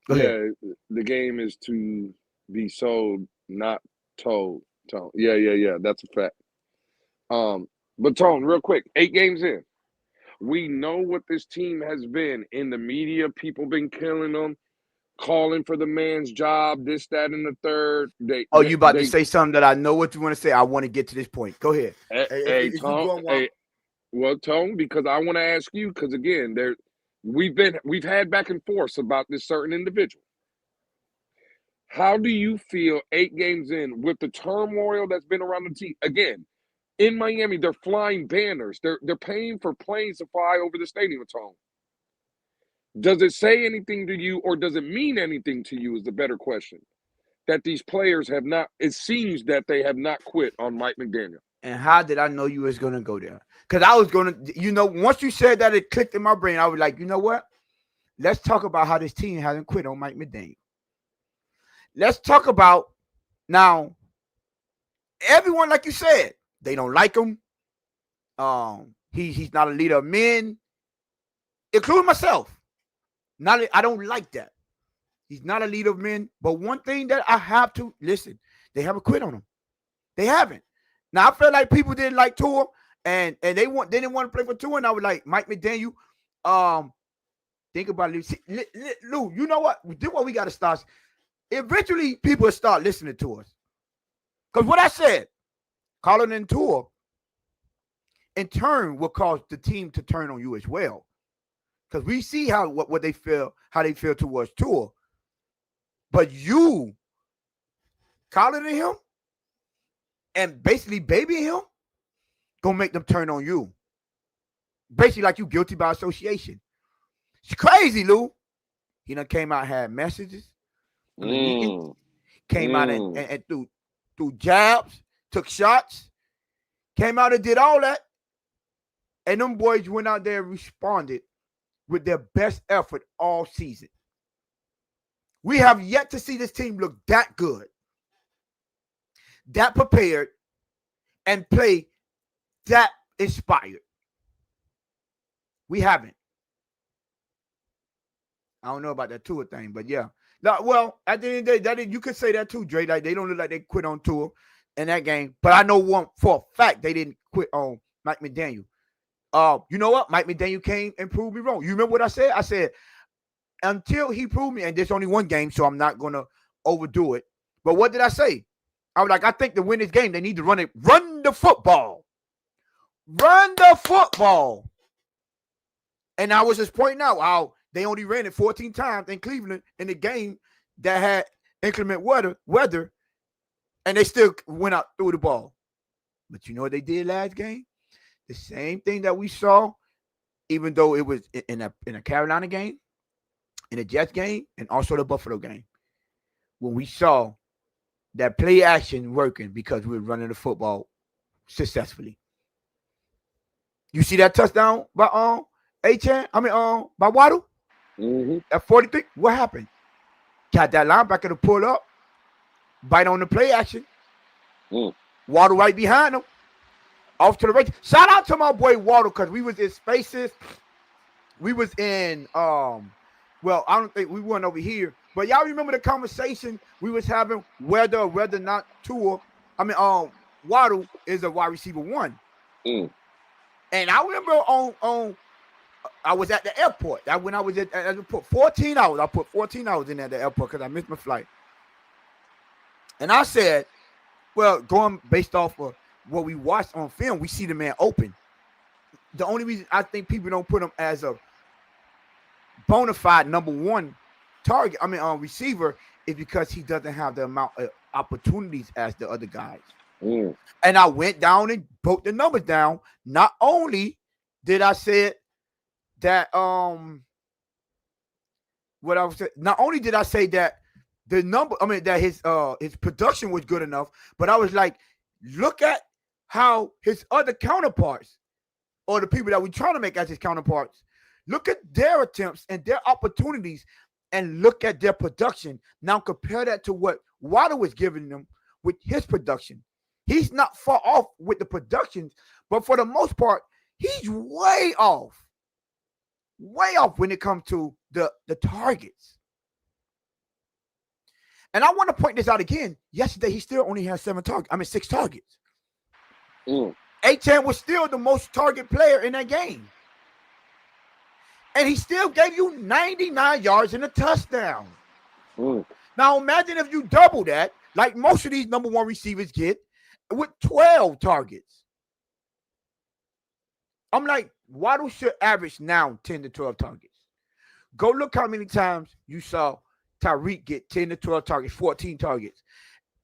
Yeah, the game is to be sold, not told. Tone. Yeah. That's a fact. But Tone, real quick, 8 games in. We know what this team has been in the media. People been killing them, calling for the man's job, this, that, and the third. You about to say something that I know what you want to say. I want to get to this point. Go ahead. Hey, Tone. Well, Tone, because I want to ask you, because again, we've had back and forth about this certain individual. How do you feel 8 games in with the turmoil that's been around the team? Again, in Miami, they're flying banners. They're paying for planes to fly over the stadium, Tone. Does it say anything to you, or does it mean anything to you is the better question, that these players have not, it seems that they have not quit on Mike McDaniel? And how did I know you was going to go there? Because I was going to, once you said that, it clicked in my brain. I was like, you know what? Let's talk about how this team hasn't quit on Mike McDaniel. Let's talk about Now, everyone, like you said, they don't like him. He's not a leader of men, including myself. I don't like that. He's not a leader of men. But one thing that I have to listen, they haven't quit on him. They haven't. Now I feel like people didn't like Tua, and they didn't want to play for Tua, and I was like Mike McDaniel. Think about it, Lou. You know what? This is what we got to start. Eventually, people will start listening to us. Because what I said, calling in Tua, in turn, will cause the team to turn on you as well. Because we see what they feel, how they feel towards Tua. But you calling in him and basically babying him, gonna make them turn on you. Basically, like you guilty by association. It's crazy, Lou. He done came out, had messages. Came out and threw jabs, took shots, came out and did all that. And them boys went out there and responded with their best effort all season. We have yet to see this team look that good, that prepared, and play that inspired. We haven't. I don't know about that Tua thing, but yeah. Now, well, at the end of the day, you could say that too, Dre. Like they don't look like they quit on Tua in that game. But I know one for a fact they didn't quit on Mike McDaniel. You know what? Mike McDaniel came and proved me wrong. You remember what I said? I said, until he proved me, and there's only one game, so I'm not gonna overdo it. But what did I say? I was like, I think to win this game, they need to run the football. Run the football. And I was just pointing out how they only ran it 14 times in Cleveland in the game that had inclement weather, and they still went out through the ball. But you know what they did last game? The same thing that we saw, even though it was in a Carolina game, in a Jets game, and also the Buffalo game, when we saw that play action working because we were running the football successfully. You see that touchdown by by Waddle? Mm-hmm. At 43, what happened? Got that linebacker to pull up, bite on the play action. Waddle right behind him, off to the right. Shout out to my boy Waddle, because we was in spaces. We was in well, I don't think we weren't over here, but y'all remember the conversation we was having whether or whether not Tua, Waddle is a wide receiver one. And I remember on I was at the airport. When I was at the airport, 14 hours. I put 14 hours in at the airport because I missed my flight. And I said, well, going based off of what we watched on film, we see the man open. The only reason I think people don't put him as a bona fide number one target, receiver, is because he doesn't have the amount of opportunities as the other guys. And I went down and broke the numbers down. Not only did I say that not only did I say that the number, that his production was good enough, but I was like, look at how his other counterparts, or the people that we're trying to make as his counterparts, look at their attempts and their opportunities and look at their production. Now compare that to what Waddle was giving them with his production. He's not far off with the productions, but for the most part, he's way off when it comes to the targets. And I want to point this out again. Yesterday, he still only had 6 targets. A-Chan was still the most target player in that game. And he still gave you 99 yards and a touchdown. Now, imagine if you double that, like most of these number one receivers get, with 12 targets. I'm like, Waddle should average now 10 to 12 targets. Go look how many times you saw Tyreek get 10 to 12 targets, 14 targets,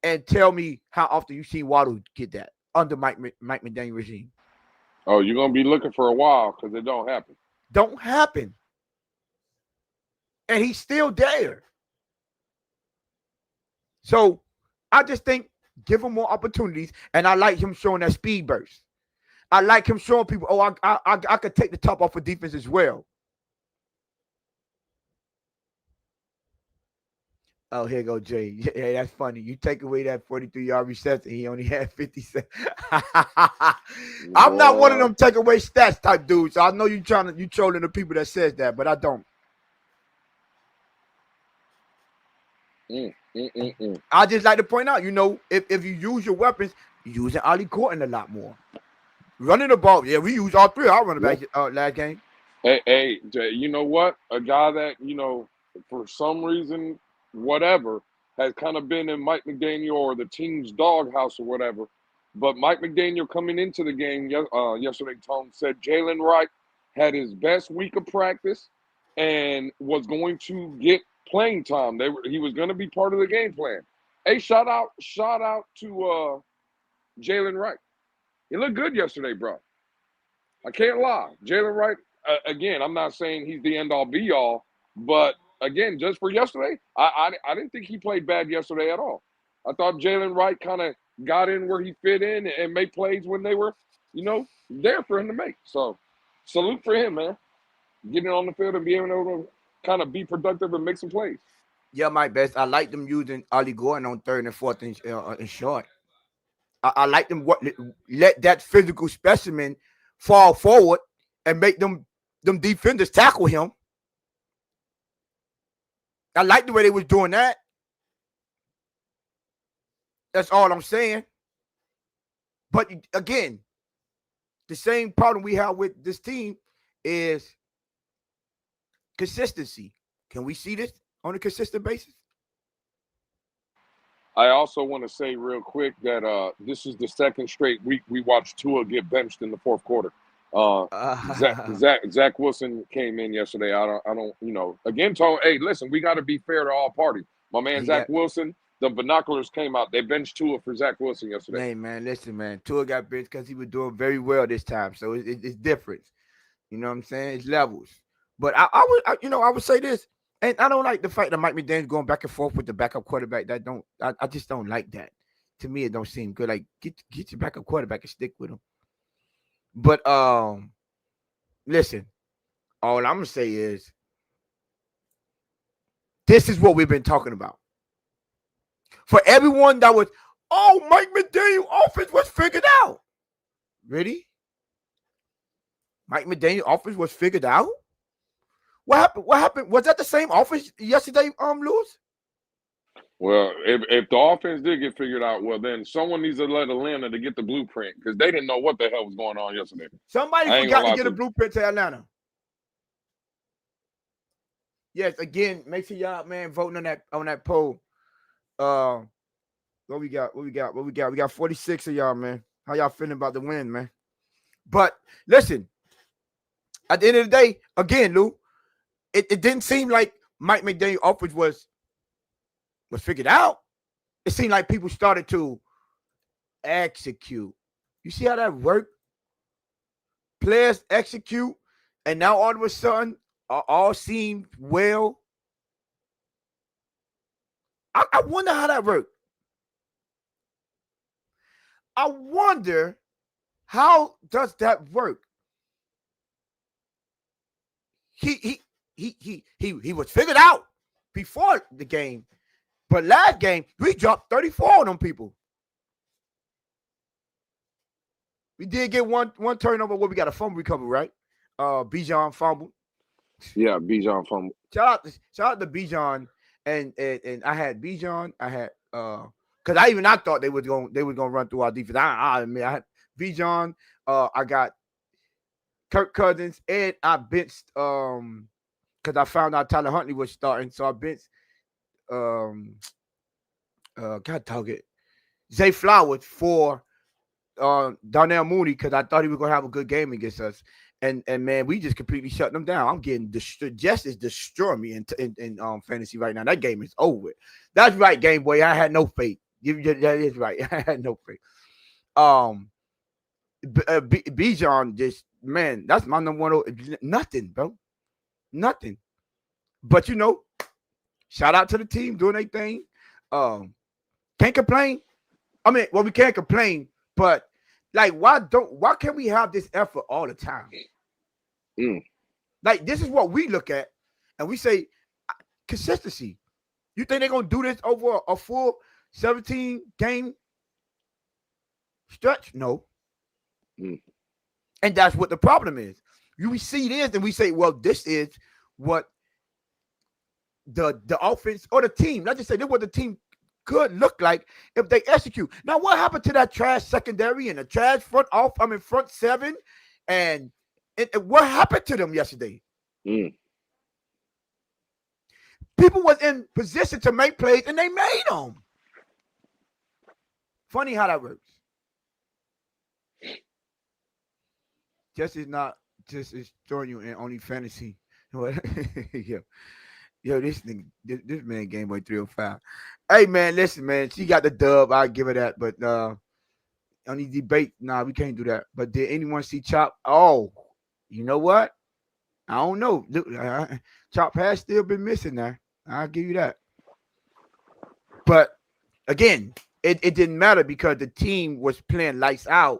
and tell me how often you see Waddle get that under Mike McDaniel regime. Oh, you're going to be looking for a while because it don't happen. Don't happen. And he's still there. So I just think give him more opportunities, and I like him showing that speed burst. I like him showing people, I could take the top off of defense as well. Oh, here go Jay. Yeah, that's funny. You take away that 43-yard reception, he only had 57. I'm not one of Boy. them take away stats type dudes. So I know you trolling the people that says that, but I don't. I just like to point out, if you use your weapons, you're using Ali Corton a lot more. Running the ball, yeah, we use all three. I'll run it back last game. Hey, Jay, you know what? A guy that, for some reason, whatever, has kind of been in Mike McDaniel or the team's doghouse or whatever. But Mike McDaniel coming into the game yesterday, Tone said Jalen Wright had his best week of practice and was going to get playing time. He was going to be part of the game plan. Hey, shout out to Jalen Wright. He looked good yesterday, bro. I can't lie. Jalen Wright, again, I'm not saying he's the end-all, be-all, but, again, just for yesterday, I didn't think he played bad yesterday at all. I thought Jalen Wright kind of got in where he fit in and made plays when they were, there for him to make. So, salute for him, man. Getting on the field and being able to kind of be productive and make some plays. Yeah, Mike Best. I like them using Ali Gordon on 3rd and 4th and short. I like them let that physical specimen fall forward and make them defenders tackle him. I like the way they was doing that. That's all I'm saying. But again, the same problem we have with this team is consistency. Can we see this on a consistent basis? I also want to say real quick that this is the second straight week we watched Tua get benched in the fourth quarter. Zach Wilson came in yesterday. I don't, again, told, hey, listen, we got to be fair to all parties. My man, Zach Wilson, the binoculars came out. They benched Tua for Zach Wilson yesterday. Hey, man, listen, man. Tua got benched because he was doing very well this time. So it's different. You know what I'm saying? It's levels. But I would say this. And I don't like the fact that Mike McDaniel's going back and forth with the backup quarterback. I just don't like that. To me, it don't seem good. Like, get your backup quarterback and stick with him. But listen, all I'm gonna say is this is what we've been talking about. For everyone that was, Mike McDaniel offense was figured out. Really? Mike McDaniel offense was figured out? What happened? Was that the same offense yesterday, Lewis? Well, if the offense did get figured out, well, then someone needs to let Atlanta to get the blueprint because they didn't know what the hell was going on yesterday. Somebody forgot to get a blueprint to Atlanta. Yes, again, make sure y'all, man, voting on that poll. What we got? We got 46 of y'all, man. How y'all feeling about the win, man? But listen, at the end of the day, again, Lou, it didn't seem like Mike McDaniel offense was figured out. It seemed like people started to execute. You see how that worked? Players execute, and now all of a sudden, all seemed well. I wonder how that worked. I wonder how does that work? He was figured out before the game, but last game we dropped 34 on them people. We did get one turnover where we got a fumble recovery, right? Bijan fumbled. Yeah, Bijan fumbled. Shout out to Bijan and I had Bijan. I had because I thought they were gonna run through our defense. I admit I had Bijan. I got Kirk Cousins, and I benched because I found out Tyler Huntley was starting, so I benched Zay Flowers for Darnell Mooney because I thought he was gonna have a good game against us. And man, we just completely shut them down. I'm getting Justice destroy me in fantasy right now. That game is over. That's right, Game Boy. I had no faith. That is right. I had no faith. Bijan just, man, that's my number one. Nothing, bro. Nothing. But shout out to the team doing their thing. Can't complain. I mean, well, we can't complain, but like, why can't we have this effort all the time? Like, this is what we look at, and we say consistency. You think they're gonna do this over a full 17 game stretch? No. Mm. And that's what the problem is. We see this and we say, well, this is what the offense or the team, let's just say this is what the team could look like if they execute. Now, what happened to that trash secondary and the trash front seven? And what happened to them yesterday? Mm. People was in position to make plays and they made them. Funny how that works. Just is throwing you in only fantasy. Yeah. Yo, this man Game Boy 305. Hey man, listen, man. She got the dub. I'll give her that. But on the debate, nah, we can't do that. But did anyone see Chop? Oh, you know what? I don't know. Chop has still been missing there. I'll give you that. But again, it didn't matter because the team was playing lights out.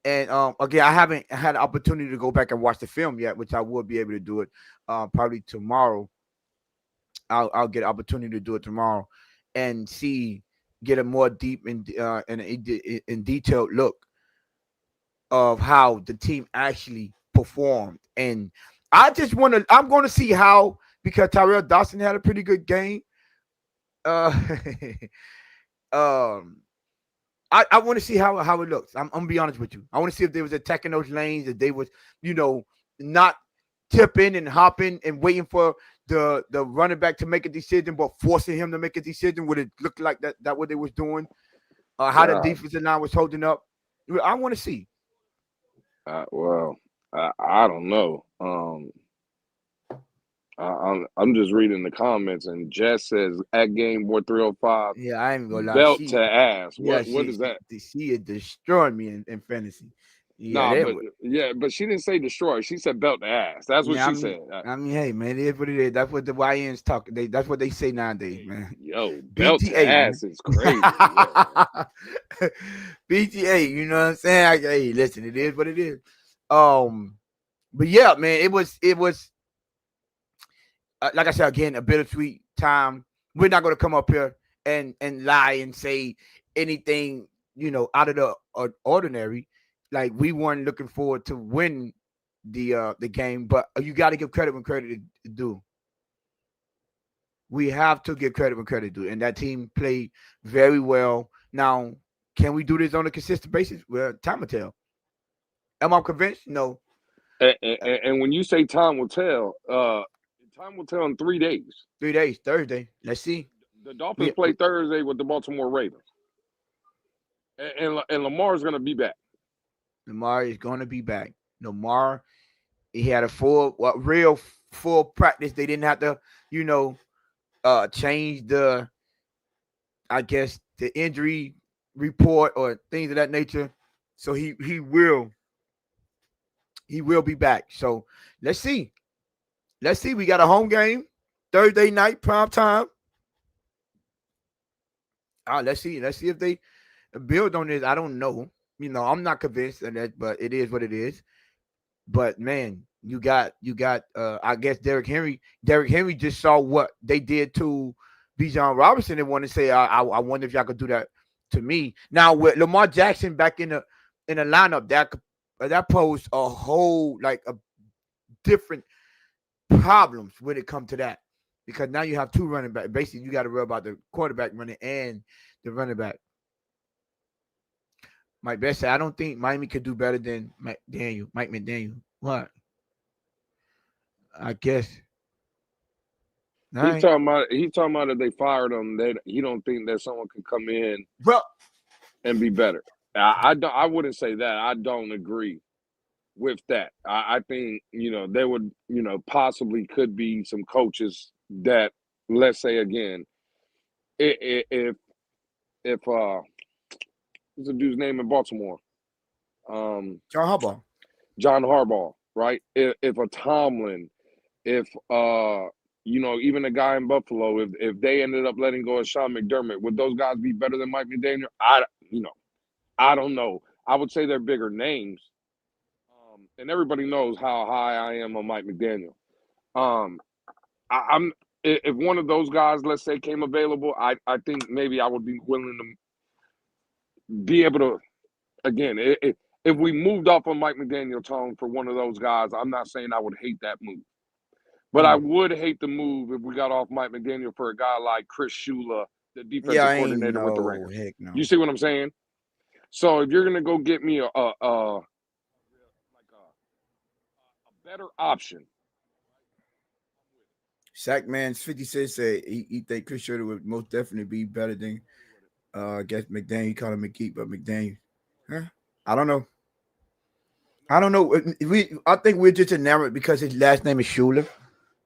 And again, I haven't had an opportunity to go back and watch the film yet, which I will be able to do it probably tomorrow. I'll get an opportunity to do it tomorrow and get a more deep and in detailed look of how the team actually performed. And I'm going to see how, because Tyrell Dawson had a pretty good game. I want to see how it looks. I'm gonna be honest with you. I want to see if they was attacking those lanes, if they was, not tipping and hopping and waiting for the running back to make a decision, but forcing him to make a decision. Would it look like that what they was doing? How the defensive line was holding up. I want to see. Well, I don't know. I'm just reading the comments, and Jess says at Game Boy 305. Yeah, I ain't gonna lie. Belt to ass. What is that? She is destroying me in fantasy. Yeah, but she didn't say destroy. She said belt to ass. That's what she said. I mean, hey man, it is what it is. That's what the YNs talk. That's what they say nowadays, man. Yo, belt BTA, to ass is crazy. BTA, you know what I'm saying? Hey, listen, it is what it is. But yeah, man, it was like I said again, a bittersweet time. We're not going to come up here and lie and say anything, out of the ordinary. Like, we weren't looking forward to win the game, but you got to give credit when credit is due. We have to give credit when credit is due, and that team played very well. Now, can we do this on a consistent basis? Well, time will tell. Am I convinced? No. And when you say time will tell, time will tell in 3 days. 3 days, Thursday. Let's see. The Dolphins play Thursday with the Baltimore Ravens, and Lamar's going to be back. Lamar is going to be back. Lamar, he had a real full practice. They didn't have to, change the injury report or things of that nature. So he will be back. So let's see. We got a home game Thursday night, prime time. Let's see if they build on this. I don't know. I'm not convinced of that, but it is what it is. But man, you got I guess Derrick Henry. Derrick Henry just saw what they did to Bijan Robinson and wanted to say, I wonder if y'all could do that to me. Now with Lamar Jackson back in the lineup, that posed a whole a different problems when it comes to that, because now you have two running back. Basically, you got to worry about the quarterback running and the running back. Mike Best said, I don't think Miami could do better than Mike McDaniel. What? I guess. He's talking about if they fired him, he don't think that someone could come in and be better. I wouldn't say that. I don't agree with that. I think, there would, possibly could be some coaches that, let's say again, if what's the dude's name in Baltimore? John Harbaugh. John Harbaugh, right? If a Tomlin, if even a guy in Buffalo, if they ended up letting go of Sean McDermott, would those guys be better than Mike McDaniel? I don't know. I would say they're bigger names. And everybody knows how high I am on Mike McDaniel. if one of those guys, let's say, came available, I think maybe I would be willing to be able to. Again, if we moved off of Mike McDaniel tone for one of those guys, I'm not saying I would hate that move. But I would hate the move if we got off Mike McDaniel for a guy like Chris Shula, the defensive coordinator with the Rams. Heck no. You see what I'm saying? So if you're gonna go get me a better option, Sackman's 56 said he think Chris Shurda would most definitely be better than I guess McDaniel. He called him McKeep, but McDaniel. Huh? I don't know. I think we're just enamored because his last name is Schuler.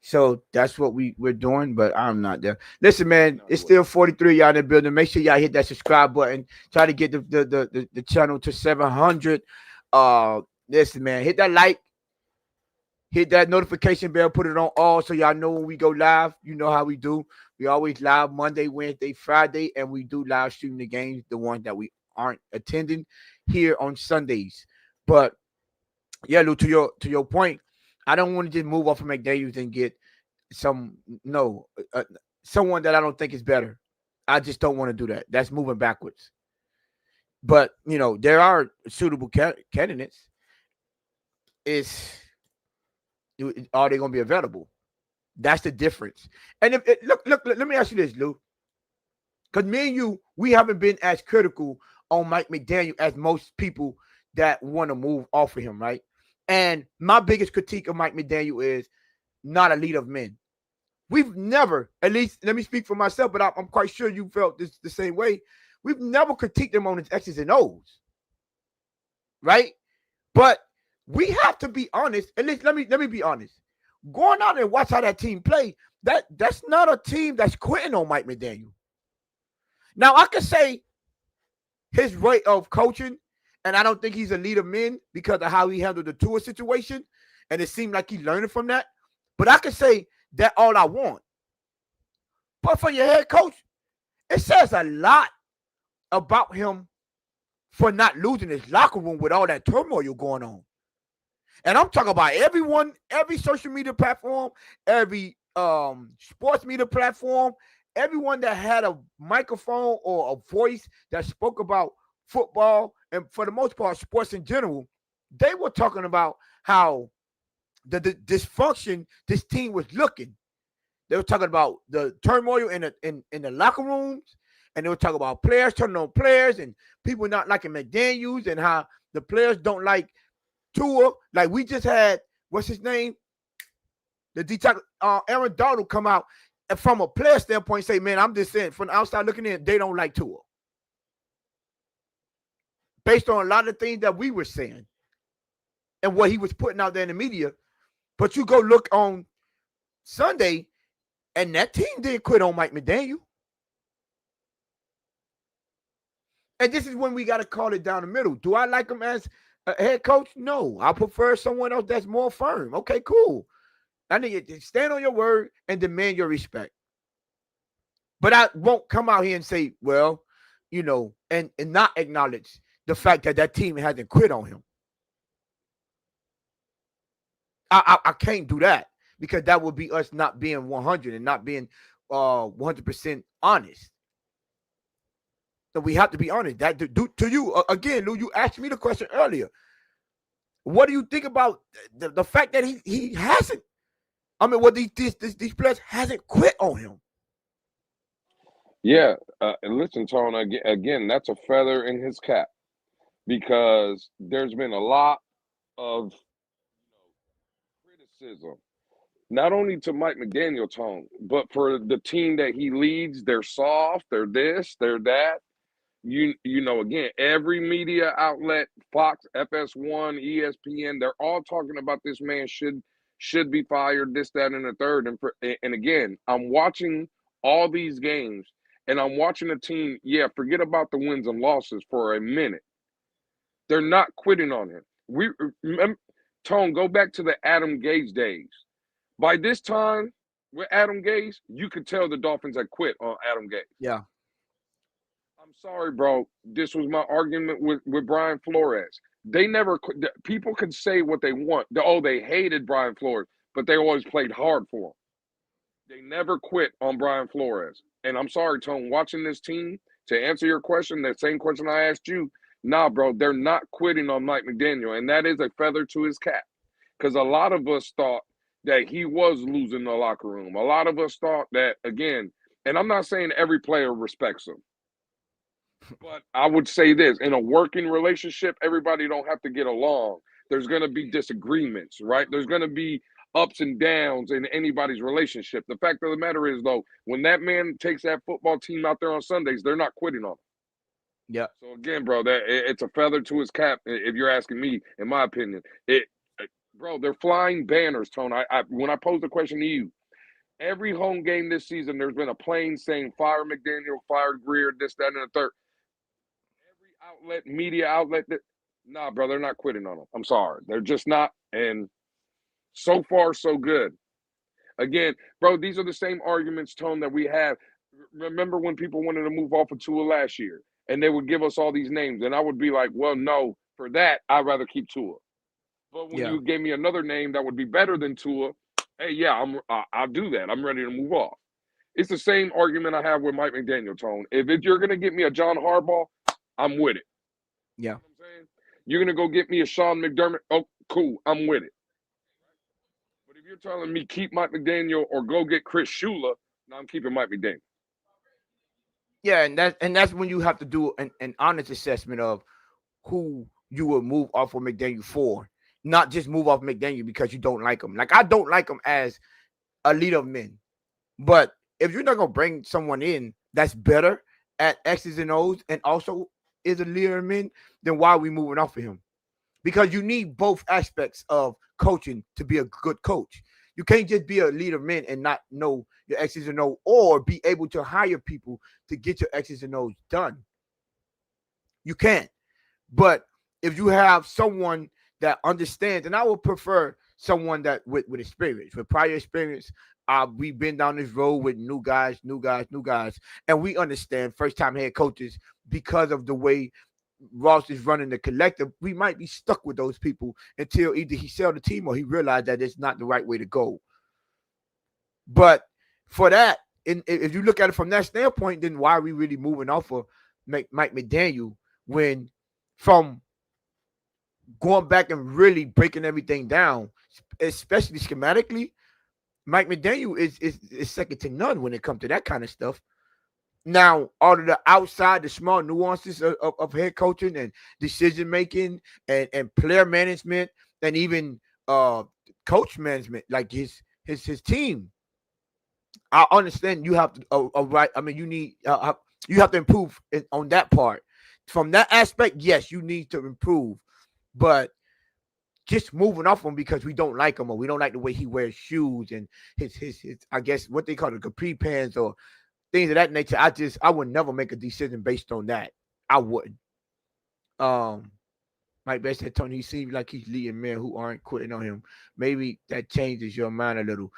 So that's what we're doing, but I'm not there. Listen, man, it's still 43 y'all in the building. Make sure y'all hit that subscribe button. Try to get the channel to 700. Listen, man, hit that like, hit that notification bell, put it on all so y'all know when we go live. You know how we do. We always live Monday, Wednesday, Friday, and we do live stream the games, the ones that we aren't attending here on Sundays. But yeah, Lou, to your point, I don't want to just move off of McDaniels and get someone that I don't think is better. I just don't want to do that. That's moving backwards. But, there are suitable candidates. Are they going to be available? That's the difference. And look, let me ask you this, Lou. Because me and you, we haven't been as critical on Mike McDaniel as most people that want to move off of him, right? And my biggest critique of Mike McDaniel is not a leader of men. We've never, at least let me speak for myself, but I'm quite sure you felt this the same way. We've never critiqued him on his X's and O's, right? But we have to be honest. At least let me be honest. Going out and watch how that team play, that's not a team that's quitting on Mike McDaniel. Now I could say his rate of coaching. And I don't think he's a leader of men because of how he handled the Tua situation. And it seemed like he's learning from that. But I can say that all I want. But for your head coach, it says a lot about him for not losing his locker room with all that turmoil going on. And I'm talking about everyone, every social media platform, every sports media platform, everyone that had a microphone or a voice that spoke about football, and for the most part, sports in general, they were talking about how the dysfunction this team was looking. They were talking about the turmoil in the locker rooms, and they were talking about players turning on players and people not liking McDaniels and how the players don't like Tua. Like we just had, what's his name? The detail, Aaron Donald come out and from a player standpoint say, man, I'm just saying from the outside looking in, they don't like Tua. Based on a lot of things that we were saying and what he was putting out there in the media. But you go look on Sunday, and that team didn't quit on Mike McDaniel. And this is when we got to call it down the middle. Do I like him as a head coach? No. I prefer someone else that's more firm. Okay, cool. I need you to stand on your word and demand your respect. But I won't come out here and say, well, and not acknowledge the fact that team hasn't quit on him. I can't do that because that would be us not being 100 and not being 100% honest. So we have to be honest. That to you again, Lou. You asked me the question earlier. What do you think about the fact that he hasn't? I mean, these players hasn't quit on him. Yeah, and listen, Tone. Again, that's a feather in his cap. Because there's been a lot of criticism, not only to Mike McDaniel, Tone, but for the team that he leads. They're soft, they're this, they're that. Again, every media outlet, Fox, FS1, ESPN, they're all talking about this man should be fired, this, that, and the third. And again, I'm watching all these games, and I'm watching a team, forget about the wins and losses for a minute. They're not quitting on him. We remember, Tone, go back to the Adam Gase days. By this time, with Adam Gase, you could tell the Dolphins had quit on Adam Gase. Yeah. I'm sorry, bro. This was my argument with Brian Flores. They never – people could say what they want. They hated Brian Flores, but they always played hard for him. They never quit on Brian Flores. And I'm sorry, Tone, watching this team, to answer your question, that same question I asked you, nah, bro, they're not quitting on Mike McDaniel. And that is a feather to his cap. Because a lot of us thought that he was losing the locker room. A lot of us thought that, again, and I'm not saying every player respects him, but I would say this, in a working relationship, everybody don't have to get along. There's going to be disagreements, right? There's going to be ups and downs in anybody's relationship. The fact of the matter is, though, when that man takes that football team out there on Sundays, they're not quitting on him. Yeah. So again, bro, it's a feather to his cap. If you're asking me, in my opinion, bro, they're flying banners, Tone. When I posed the question to you, every home game this season, there's been a plane saying fire McDaniel, fire Greer, this, that, and the third. Every outlet, media outlet, nah, bro, they're not quitting on them. I'm sorry. They're just not. And so far, so good. Again, bro, these are the same arguments, Tone, that we have. Remember when people wanted to move off of Tua last year, and they would give us all these names, and I would be like, well, no, for that, I'd rather keep Tua. But when you gave me another name that would be better than Tua, hey, yeah, I'll do that. I'm ready to move off. It's the same argument I have with Mike McDaniel, Tone. If you're going to get me a John Harbaugh, I'm with it. Yeah. You know what I'm saying? You're going to go get me a Sean McDermott, oh, cool, I'm with it. But if you're telling me keep Mike McDaniel or go get Chris Shula, no, I'm keeping Mike McDaniel. Yeah, and that's when you have to do an honest assessment of who you will move off of McDaniel for, not just move off McDaniel because you don't like him. Like, I don't like him as a leader of men, but if you're not gonna bring someone in that's better at X's and O's and also is a leader of men, then why are we moving off of him? Because you need both aspects of coaching to be a good coach. You can't just be a leader of men and not know your X's and O's, or be able to hire people to get your X's and O's done. You can't. But if you have someone that understands, and I would prefer someone that with experience, with prior experience. We've been down this road with new guys, and we understand first-time head coaches because of the way Ross is running the collective. We might be stuck with those people until either he sell the team or he realized that it's not the right way to go. But for that, if you look at it from that standpoint, then why are we really moving off of Mike McDaniel when from going back and really breaking everything down, especially schematically, Mike McDaniel is second to none when it comes to that kind of stuff. Now, all of the outside, the small nuances of head coaching and decision making and player management and even coach management, like his team. I understand you have to right. I mean, you have to improve on that part. From that aspect, yes, you need to improve, but just moving off him because we don't like him or we don't like the way he wears shoes and his I guess what they call the capri pants or things of that nature. I would never make a decision based on that. I wouldn't. Mike Best said, Tony, he seems like he's leading men who aren't quitting on him. Maybe that changes your mind a little.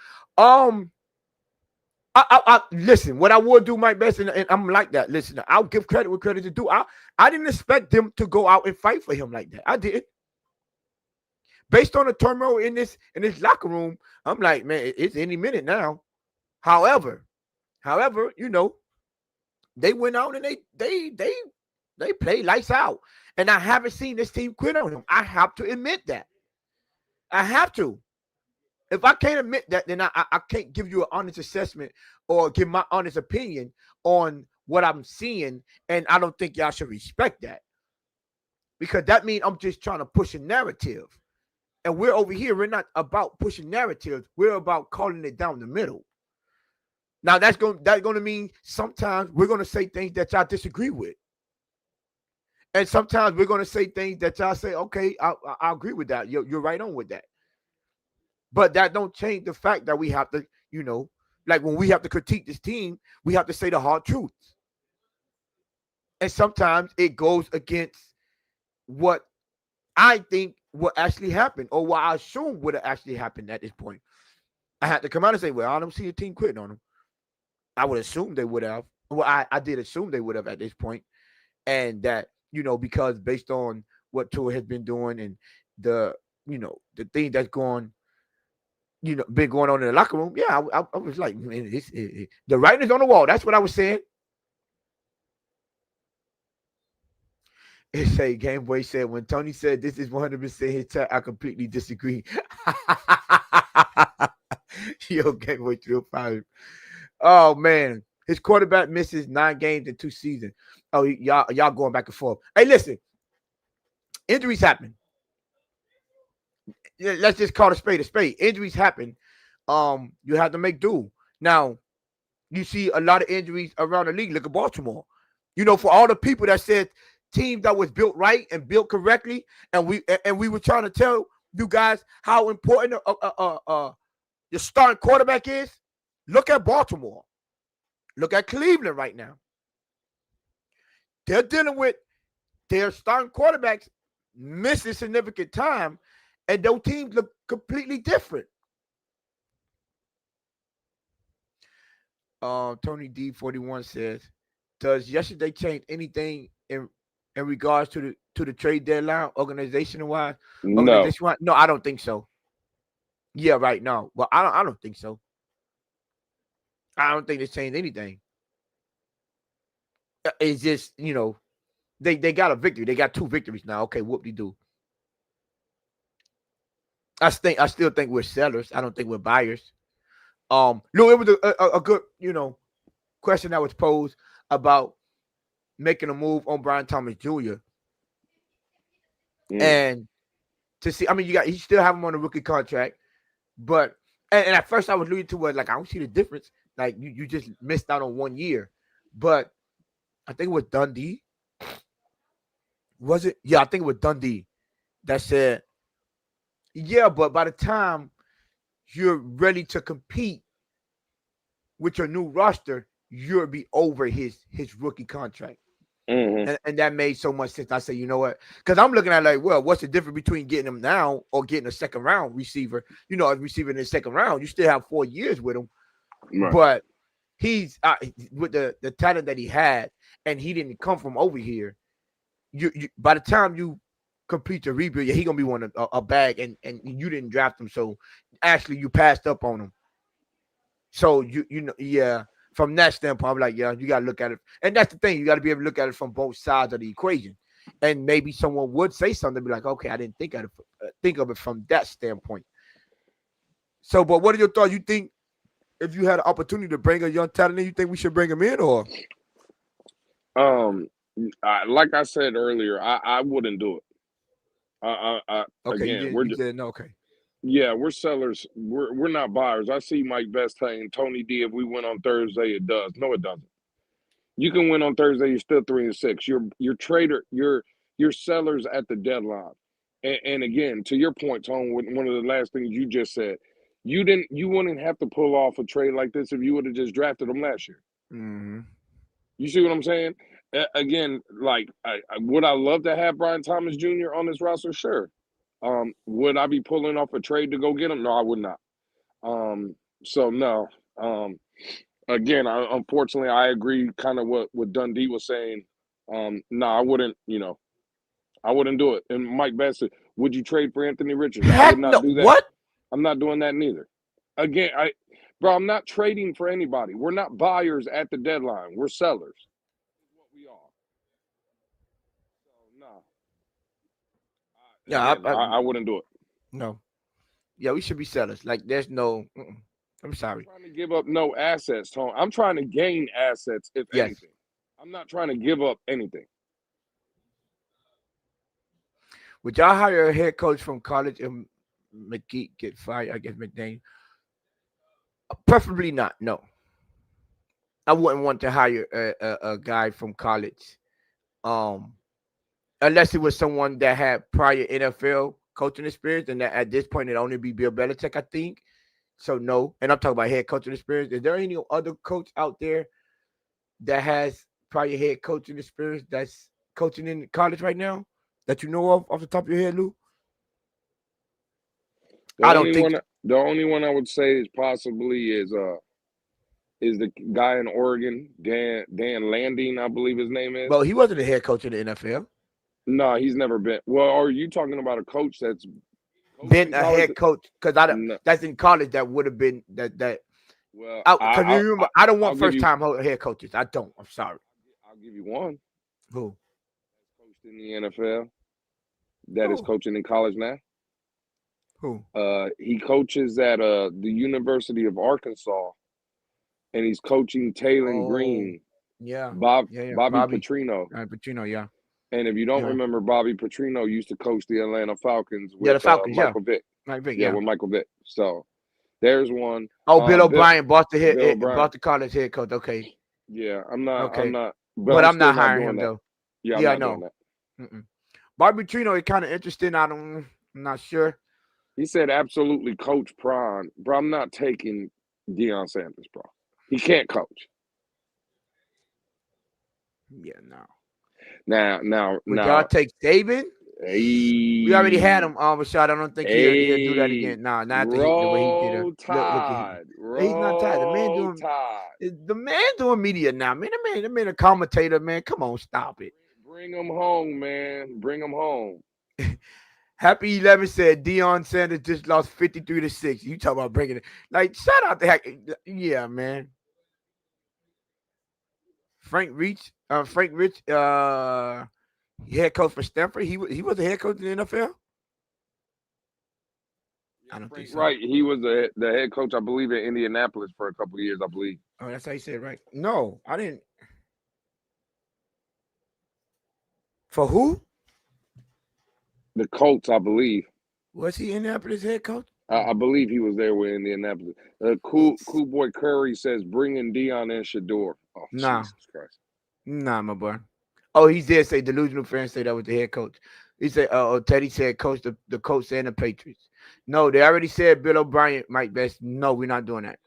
I listen. What I would do, Mike Best, and I'm like that. Listen, I'll give credit where credit is due. I didn't expect them to go out and fight for him like that. I did. Based on the turmoil in this locker room, I'm like, man, it's any minute now. However, you know, they went out and they played lights out, and I haven't seen this team quit on him. I have to admit that. I have to. If I can't admit that, then I can't give you an honest assessment or give my honest opinion on what I'm seeing, and I don't think y'all should respect that because that means I'm just trying to push a narrative. And we're over here. We're not about pushing narratives. We're about calling it down the middle. Now that's going to mean sometimes we're going to say things that y'all disagree with, and sometimes we're going to say things that y'all say, okay, I agree with that. You're right on with that. But that don't change the fact that we have to, you know, like when we have to critique this team, we have to say the hard truths. And sometimes it goes against what I think what actually happened or what I assume would have actually happened at this point. I had to come out and say, well, I don't see a team quitting on them. I would assume they would have. Well, I did assume they would have at this point. And that, you know, because based on what Tua has been doing and the, you know, the thing that's going been going on in the locker room. Yeah, I was like, man, the writing is on the wall. That's what I was saying. It say Game Boy said when Tony said this is 100% his tech, I completely disagree. Yo, Game Boy 305. Oh man, his quarterback misses 9 games in 2 seasons. Oh, y'all going back and forth. Hey, listen, injuries happen. Let's just call a spade a spade. Injuries happen. You have to make do. Now, you see a lot of injuries around the league. Look at Baltimore. For all the people that said team that was built right and built correctly, and we were trying to tell you guys how important your starting quarterback is. Look at Baltimore. Look at Cleveland right now. They're dealing with their starting quarterbacks missing significant time, and those teams look completely different. Tony D41 says, "Does yesterday change anything in regards to the trade deadline, organizational wise? No. No, I don't think so. Yeah, right. No, well, I don't think so. I don't think it's changed anything. It's just they got a victory. They got 2 victories now. Okay, whoop-de-doo. I still think we're sellers. I don't think we're buyers. No, it was a good question that was posed about making a move on Brian Thomas Jr. And to see, I mean, you still have him on a rookie contract, but and at first I was alluding to was like I don't see the difference. Like you just missed out on 1 year, but I think it was Dundee. Was it? Yeah, I think it was Dundee that said, yeah, but by the time you're ready to compete with your new roster, you'll be over his rookie contract. Mm-hmm. And that made so much sense. I said, you know what? Because I'm looking at like, well, what's the difference between getting him now or getting a second round receiver? A receiver in the second round, you still have 4 years with him. Right. But he's with the talent that he had, and he didn't come from over here. You by the time you complete your rebuild, yeah, he gonna be one a bag, and you didn't draft him, so actually you passed up on him. So yeah. From that standpoint, I'm like, yeah, you got to look at it. And that's the thing. You got to be able to look at it from both sides of the equation. And maybe someone would say something, be like, okay, I didn't think of it from that standpoint. So, but what are your thoughts? You think if you had an opportunity to bring a young talent in, you think we should bring him in, or? Like I said earlier, I wouldn't do it. Okay, again, you said no, okay. Yeah, we're sellers. We're not buyers. I see Mike Best saying, Tony D, if we win on Thursday, it does. No, it doesn't. You can win on Thursday, you're still 3-6. You're trader, you're sellers at the deadline. And again, to your point, Tone, one of the last things you just said, you wouldn't have to pull off a trade like this if you would have just drafted him last year. Mm-hmm. You see what I'm saying? Again, like, would I love to have Brian Thomas Jr. on this roster? Sure. Would I be pulling off a trade to go get him? No, I would not. So no. Again, unfortunately, I agree kind of what Dundee was saying. No, I wouldn't, I wouldn't do it. And Mike Best said, would you trade for Anthony Richardson? I would not do that. What? I'm not doing that neither. Again, I'm not trading for anybody. We're not buyers at the deadline. We're sellers. That's what we are. So no. Yeah, again, I wouldn't do it. No. Yeah, we should be sellers. Like, there's no. I'm sorry. I'm trying to give up no assets, Tone. I'm trying to gain assets, if anything. I'm not trying to give up anything. Would y'all hire a head coach from college and McGee get fired? I guess McDaniel. Preferably not. No. I wouldn't want to hire a guy from college, unless it was someone that had prior NFL coaching experience, and that at this point it'd only be Bill Belichick, I think. So no, and I'm talking about head coaching experience. Is there any other coach out there that has prior head coaching experience that's coaching in college right now that you know of off the top of your head, Lou? I don't think the only one I would say is possibly is the guy in Oregon, Dan Landing, I believe his name is. Well, he wasn't a head coach in the NFL. No, he's never been. Well, are you talking about a coach that's been a college, head coach because I don't. no, That's in college. That would have been that. well, Because remember, I don't want I'll give first you, time head coaches. I don't. I'm sorry. I'll give you one. Who? Coached in the NFL that is Who? coaching in college now. Who? He coaches at the University of Arkansas, and he's coaching Taylor Oh, Green, yeah, yeah. Bobby Bobby, Petrino. Pacino, yeah, And if you don't yeah, remember, Bobby Petrino used to coach the Atlanta Falcons yeah. with The Falcons, yeah, Michael Vick. Mike Vick, Yeah, yeah. with Michael Vick. So there's one. Oh, Bill Bill O'Brien bought the Bill O'Brien. college head coach. Okay, Yeah, I'm okay, not, but but I'm I'm still not not hiring doing him that. though. Yeah, I'm Yeah, I not doing know. that. Mm-mm. Bobby Trino is kind of interesting. I'm not sure. He said absolutely coach Prime. Bro, I'm not taking Deion Sanders, bro. He can't coach. Yeah, no. Now, Would y'all take Saban? We already had hey, him on Rashad. I don't think he'll do that hey, again. No, not the way he did it. roll Look at him. tide, He's not tired. roll tide. The man doing media now. Man, the man a commentator, man. Come on, stop it. Bring him home, man. Bring him home. Happy 11 said Deion Sanders just lost 53-6. You talk about bringing it. Like, shout out to heck. Yeah, man. Frank Rich, head coach for Stanford. He was a head coach in the NFL. I don't think so. Right, he was the head coach, I believe, in Indianapolis for a couple of years, I believe. Oh, that's how you said it, right? No, I didn't. For who? The Colts, I believe. Was he Indianapolis head coach? I believe he was there with Indianapolis. Cool boy Curry says, bringing Deion and Shador. Oh, Nah. Jesus Christ. Nah, my boy. Oh, he did say delusional fans say that was the head coach. He said, Teddy said coach the Colts and the Patriots. No, they already said Bill O'Brien, Mike Best. No, we're not doing that.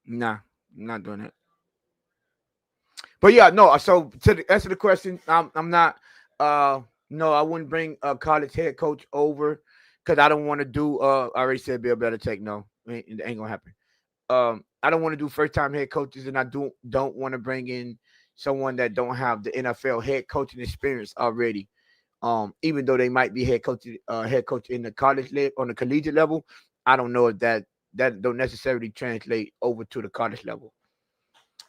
Nah, I'm not doing that. But yeah, no. So to answer the question, I'm not. No, I wouldn't bring a college head coach over because I don't want to do. I already said Bill Belichick. No, it ain't gonna happen. I don't want to do first time head coaches, and I don't want to bring in someone that don't have the NFL head coaching experience already. Even though they might be head coach in the on the collegiate level, I don't know if that don't necessarily translate over to the college level,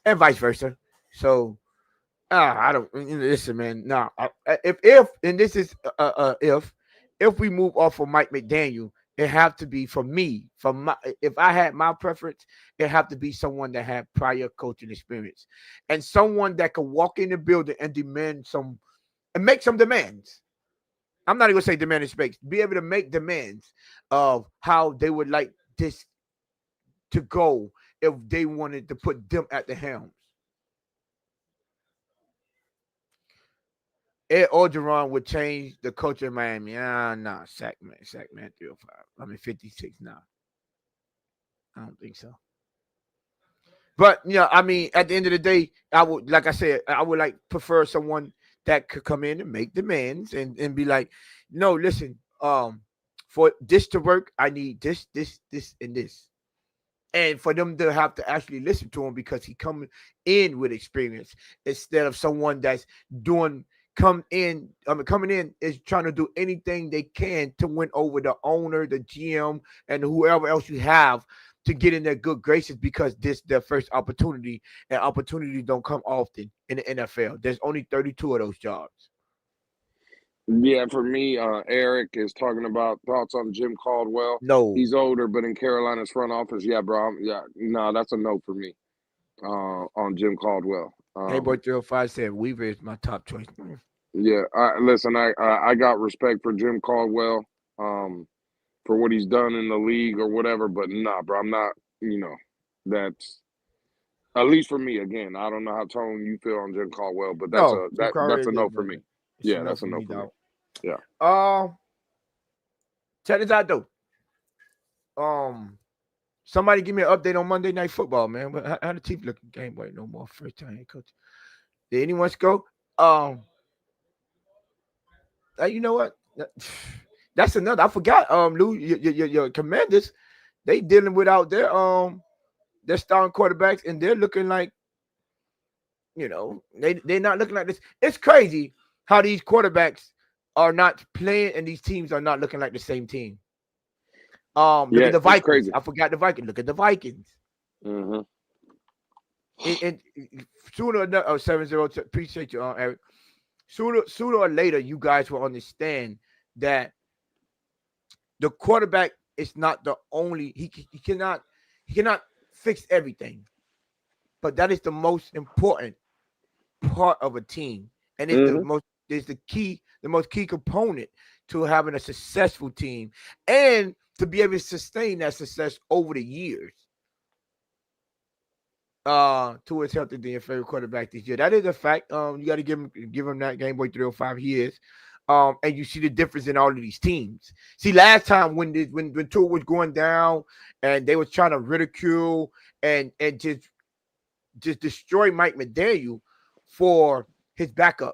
and vice versa. So I don't listen, man. No, if and this is if we move off of Mike McDaniel, it have to be for me. If I had my preference, it have to be someone that had prior coaching experience and someone that could walk in the building and make some demands. I'm not even gonna say demand in space. Be able to make demands of how they would like this to go if they wanted to put them at the helms. Ed Orgeron would change the culture in Miami. Nah, sack man 305. I mean 56 now. I don't think so. But I mean, at the end of the day, I would, like I said, I would prefer someone that could come in and make demands and be like, no, listen, for this to work, I need this, and this. And for them to have to actually listen to him because he coming in with experience instead of someone that's coming in is trying to do anything they can to win over the owner, the GM, and whoever else you have to get in their good graces because this their first opportunity, and opportunities don't come often in the NFL. There's only 32 of those jobs. Yeah, for me, Eric is talking about thoughts on Jim Caldwell. No. He's older, but in Carolina's front office, yeah, bro. No, that's a no for me on Jim Caldwell. Hey, boy, 305 said Weaver is my top choice. Yeah, listen, I got respect for Jim Caldwell for what he's done in the league or whatever, but nah, bro, I'm not, that's, at least for me, again, I don't know how, Tone, you feel on Jim Caldwell, but that's a no for me. Yeah, that's a no for me. Yeah. Check this out though. Somebody give me an update on Monday Night Football, man. How the team looking? Game boy, no more first time head coach. Did anyone go? You know what? That's another. I forgot. Lou, your Commanders, they dealing without their starting quarterbacks, and they're looking like, they're not looking like this. It's crazy how these quarterbacks are not playing, and these teams are not looking like the same team. Look Yeah, at the it's Vikings. crazy. I forgot the Vikings. Look at the Vikings. Mm-hmm. And sooner or not, 7-0. Appreciate you, Eric. Sooner or later, you guys will understand that the quarterback is not the only. He cannot fix everything, but that is the most important part of a team, and it's Mm-hmm. the most key component to having a successful team, and to be able to sustain that success over the years. Towards healthy than your favorite quarterback this year. That is a fact. You got to give him that Game Boy 305 years. And you see the difference in all of these teams. See, last time when Tua was going down and they was trying to ridicule and just destroy Mike McDaniel for his backups.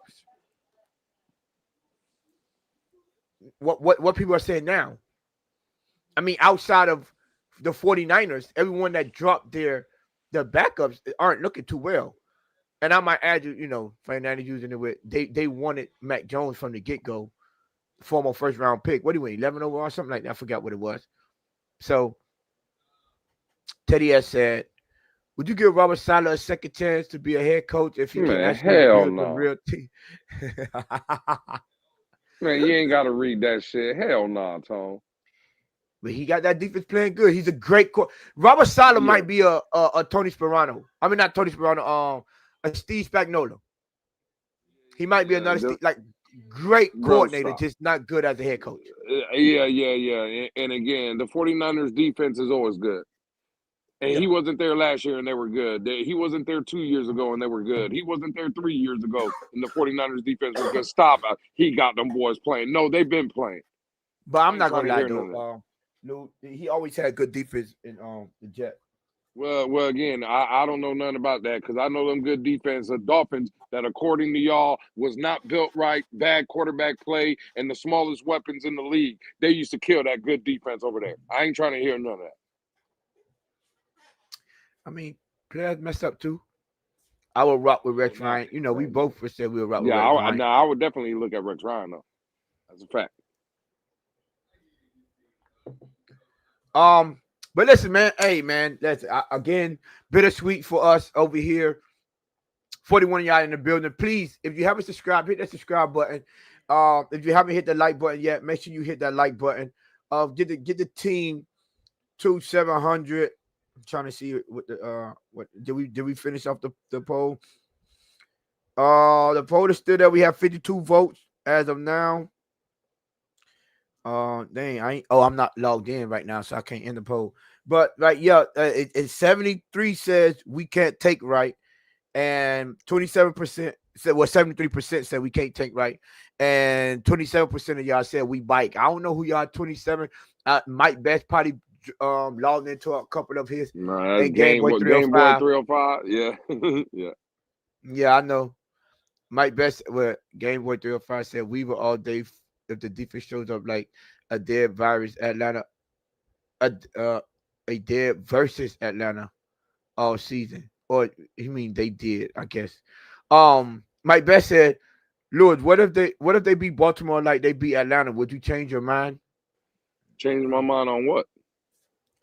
What people are saying now. I mean, outside of the 49ers, everyone that dropped their backups aren't looking too well. And I might add you, 49ers using it with they wanted Mac Jones from the get-go, former first round pick. What do you win? 11 overall, something like that. I forgot what it was. So Teddy has said, would you give Robert Saleh a second chance to be a head coach if he can Man, actually hell build a no. real team? Man, you ain't got to read that shit. Hell no, Tom. But he got that defense playing good. He's a great coach. Robert Saleh Yeah. might be a Tony Sperano. I mean, not Tony Sperano. A Steve Spagnuolo. He might be another great coordinator, just not good as a head coach. Yeah. And again, the 49ers defense is always good. And he wasn't there last year and they were good. He wasn't there 2 years ago and they were good. He wasn't there 3 years ago and the 49ers defense was good. Stop. He got them boys playing. No, they've been playing. But I'm not going to lie, though. No, he always had good defense in the Jets. Well, again, I don't know nothing about that because I know them good defense, the Dolphins, that according to y'all was not built right, bad quarterback play, and the smallest weapons in the league. They used to kill that good defense over there. I ain't trying to hear none of that. I mean, players messed up too. I would rock with Rex Ryan. We both said we would rock with Rex Ryan. Yeah, I would definitely look at Rex Ryan though. That's a fact. But listen, man. Hey, man. That's again bittersweet for us over here. 41 of y'all in the building. Please, if you haven't subscribed, hit that subscribe button. If you haven't hit the like button yet, make sure you hit that like button. Get the team to 700. I'm trying to see what did we finish off the poll? The poll is still there. We have 52 votes as of now. Dang, I'm not logged in right now, so I can't end the poll. But it's 73 says we can't take right, and 27% said 73% said we can't take right, and 27% of y'all said we bike. I don't know who y'all 27. Mike Best probably logged into a couple of his. Game Boy 305. Yeah. Yeah, I know. Mike Best, Game Boy 305 said we were all day if the defense shows up like a dead virus Atlanta, a dead versus Atlanta all season. Or you mean they did, I guess. Mike Best said, Lord, what if they beat Baltimore like they beat Atlanta? Would you change your mind? Change my mind on what?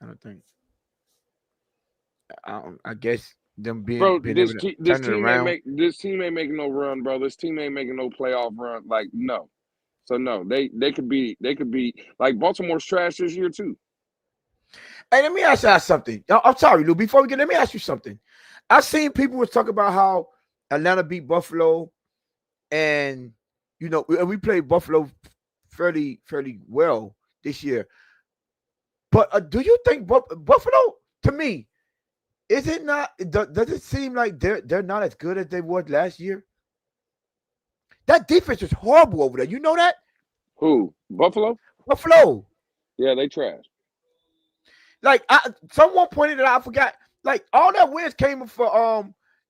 I don't think. I guess them being this team ain't making no run, bro. This team ain't making no playoff run. Like, no. So no, they could be like Baltimore's trash this year too. Hey, let me ask you something. I'm sorry, Lou. Before we get, let me ask you something. I've seen people was talking about how Atlanta beat Buffalo, and we played Buffalo fairly well this year. But do you think Buffalo, to me, is it not? Does it seem like they're not as good as they were last year? That defense is horrible over there. You know that? Who? Buffalo? Buffalo. Yeah, they trash. Like someone pointed it out. I forgot. Like all that wins came for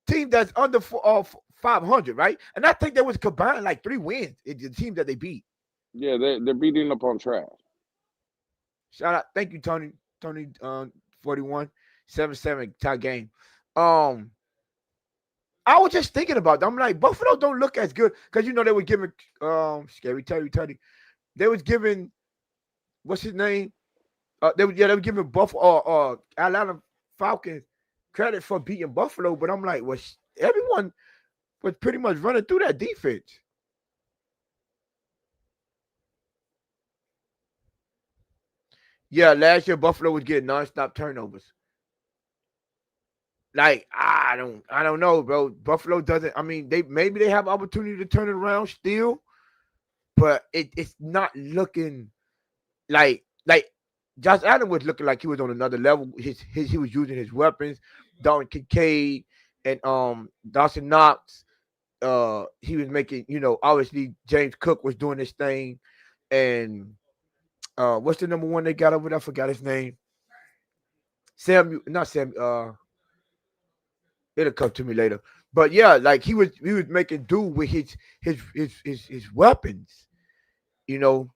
team that's under 500, right? And I think there was combined like 3 wins in the team that they beat. Yeah, they're beating up on trash. Shout out, thank you, Tony. 41 7-7 tie game. I was just thinking about that. I'm like, Buffalo don't look as good because they were giving Scary Teddy. They was giving what's his name? They were giving Buffalo Atlanta Falcons credit for beating Buffalo, but I'm like, everyone was pretty much running through that defense. Yeah, last year Buffalo was getting nonstop turnovers. Like I don't know, bro. Buffalo doesn't. I mean, maybe they have opportunity to turn it around still, but it's not looking like Josh Allen was looking like he was on another level. He was using his weapons, Dalton Kincaid and Dawson Knox. He was making, obviously James Cook was doing his thing, and what's the number one they got over there? I forgot his name. Sam, not Sam. It'll come to me later. But yeah, like he was making do with his weapons. You know,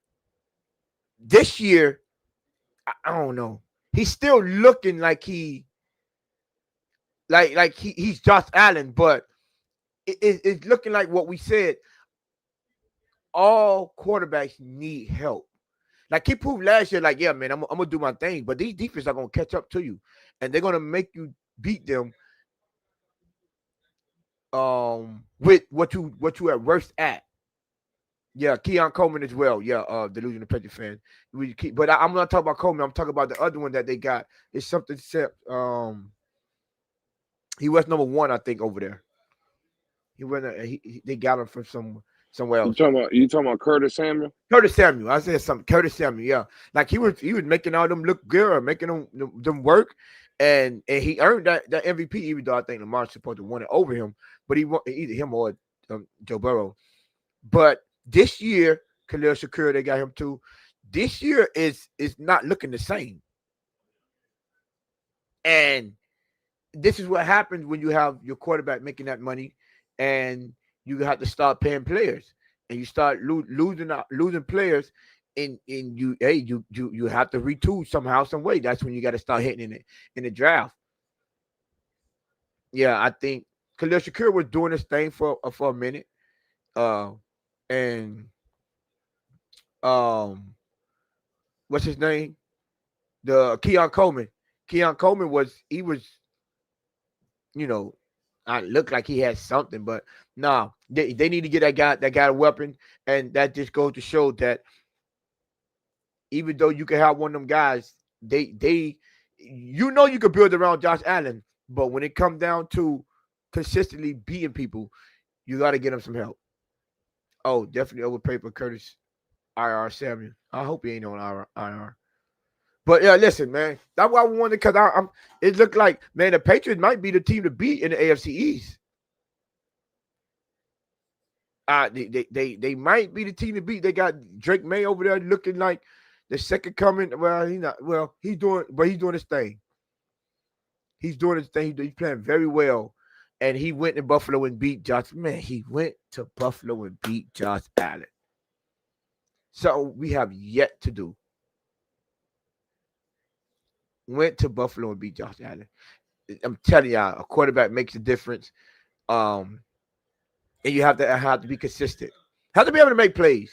this year, I don't know. He's still looking like he's Josh Allen, but it's looking like what we said. All quarterbacks need help. Like he proved last year, like, yeah, man, I'm gonna do my thing, but these defenses are gonna catch up to you, and they're gonna make you beat them with what you at worst at. Yeah, Keon Coleman as well. Yeah, delusional Patriot fan. But I'm not talking about Coleman. I'm talking about the other one that they got. It's something except he was number one, I think, over there. He went. They got him from somewhere else. You talking about Curtis Samuel? Curtis Samuel. I said something. Curtis Samuel. Yeah, like he was making all them look good, making them work, and he earned that MVP. Even though I think Lamar's supposed to win it over him, but he won either him or Joe Burrow. But this year, Khalil Shakur, they got him too. This year is not looking the same, and this is what happens when you have your quarterback making that money, and you have to start paying players, and you start losing players, and you have to retool somehow, some way. That's when you got to start hitting in the draft. Yeah, I think Khalil Shakur was doing this thing for a minute, and what's his name? The Keon Coleman. Keon Coleman was I looked like he had something, but no, they need to get that guy a weapon, and that just goes to show that even though you can have one of them guys, you can build around Josh Allen, but when it comes down to consistently beating people, you got to get him some help. Oh, definitely overpay for Curtis IR Samuel. I hope he ain't on IR. But yeah, listen, man. That's why I wanted, because it looked like, man, the Patriots might be the team to beat in the AFC East. They might be the team to beat. They got Drake May over there looking like the second coming. Well, he's doing his thing. He's doing his thing. He's playing very well. And he went to Buffalo and beat Josh. Man, he went to Buffalo and beat Josh Allen. So we have yet to do. Went to Buffalo and beat Josh Allen. I'm telling y'all, a quarterback makes a difference. And you have to be consistent. Have to be able to make plays.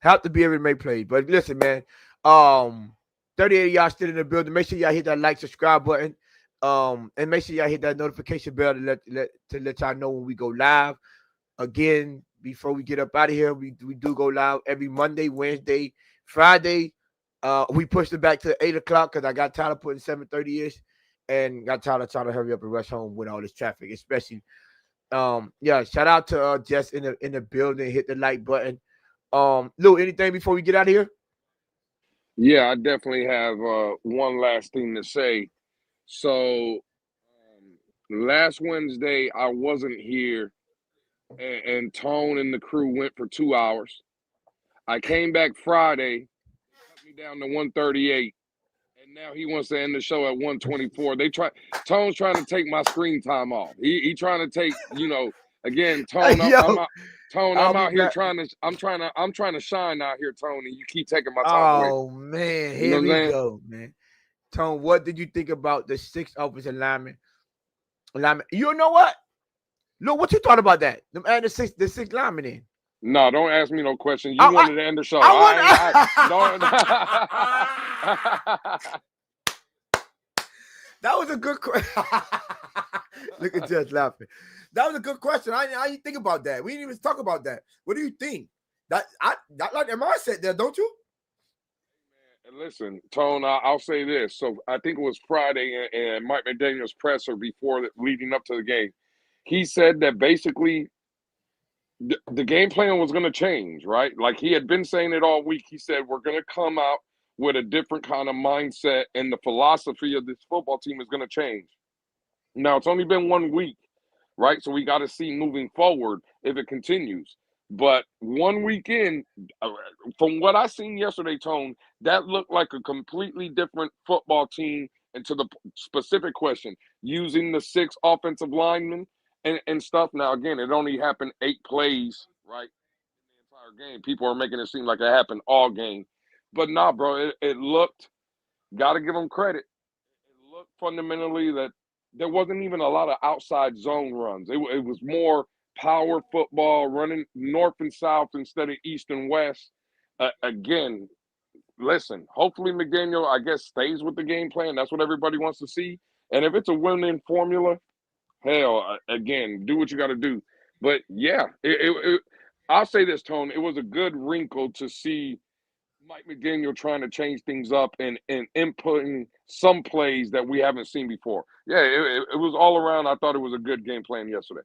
Have to be able to make plays. But listen, man, 38 of y'all still in the building. Make sure y'all hit that like, subscribe button. And make sure y'all hit that notification bell to let y'all know when we go live. Again, before we get up out of here, we do go live every Monday, Wednesday, Friday. We pushed it back to 8 o'clock because I got tired of putting 7:30-ish, and got tired of trying to hurry up and rush home with all this traffic, especially. Shout out to Jess in the building. Hit the like button. Lou, anything before we get out of here? Yeah, I definitely have one last thing to say. So last Wednesday I wasn't here, and Tone and the crew went for 2 hours. I came back Friday, cut me down to 138, and now he wants to end the show at 124. Tone's trying to take my screen time off. He trying to take, again, Tone. I'm out here trying to shine out here, Tone, and you keep taking my time away. Oh man, here we go, man. Tone, what did you think about the 6 offensive linemen You know what? Look, what you thought about that? Them adding the six linemen in. No, don't ask me no question. You wanted to end the show. That was a good question. Look at Judge laughing. That was a good question. How you think about that? We didn't even talk about that. What do you think? That like that mindset there, don't you? Listen, Tone, I'll say this. So I think it was Friday and Mike McDaniel's presser leading up to the game. He said that basically the game plan was going to change, right? Like he had been saying it all week. He said, we're going to come out with a different kind of mindset, and the philosophy of this football team is going to change. Now, it's only been 1 week, right? So we got to see moving forward if it continues. But 1 week in, from what I seen yesterday, Tone, that looked like a completely different football team. And to the specific question, using the 6 offensive linemen and stuff. Now, again, it only happened 8 plays, right, in the entire game. People are making it seem like it happened all game. But nah, bro, it looked, got to give them credit. It looked fundamentally that there wasn't even a lot of outside zone runs. It was more power football, running north and south instead of east and west. Again, listen, hopefully McDaniel, I guess, stays with the game plan. That's what everybody wants to see. And if it's a winning formula, hell, again, do what you got to do. But, yeah, I'll say this, Tone. It was a good wrinkle to see Mike McDaniel trying to change things up and inputting some plays that we haven't seen before. Yeah, it was all around. I thought it was a good game plan yesterday.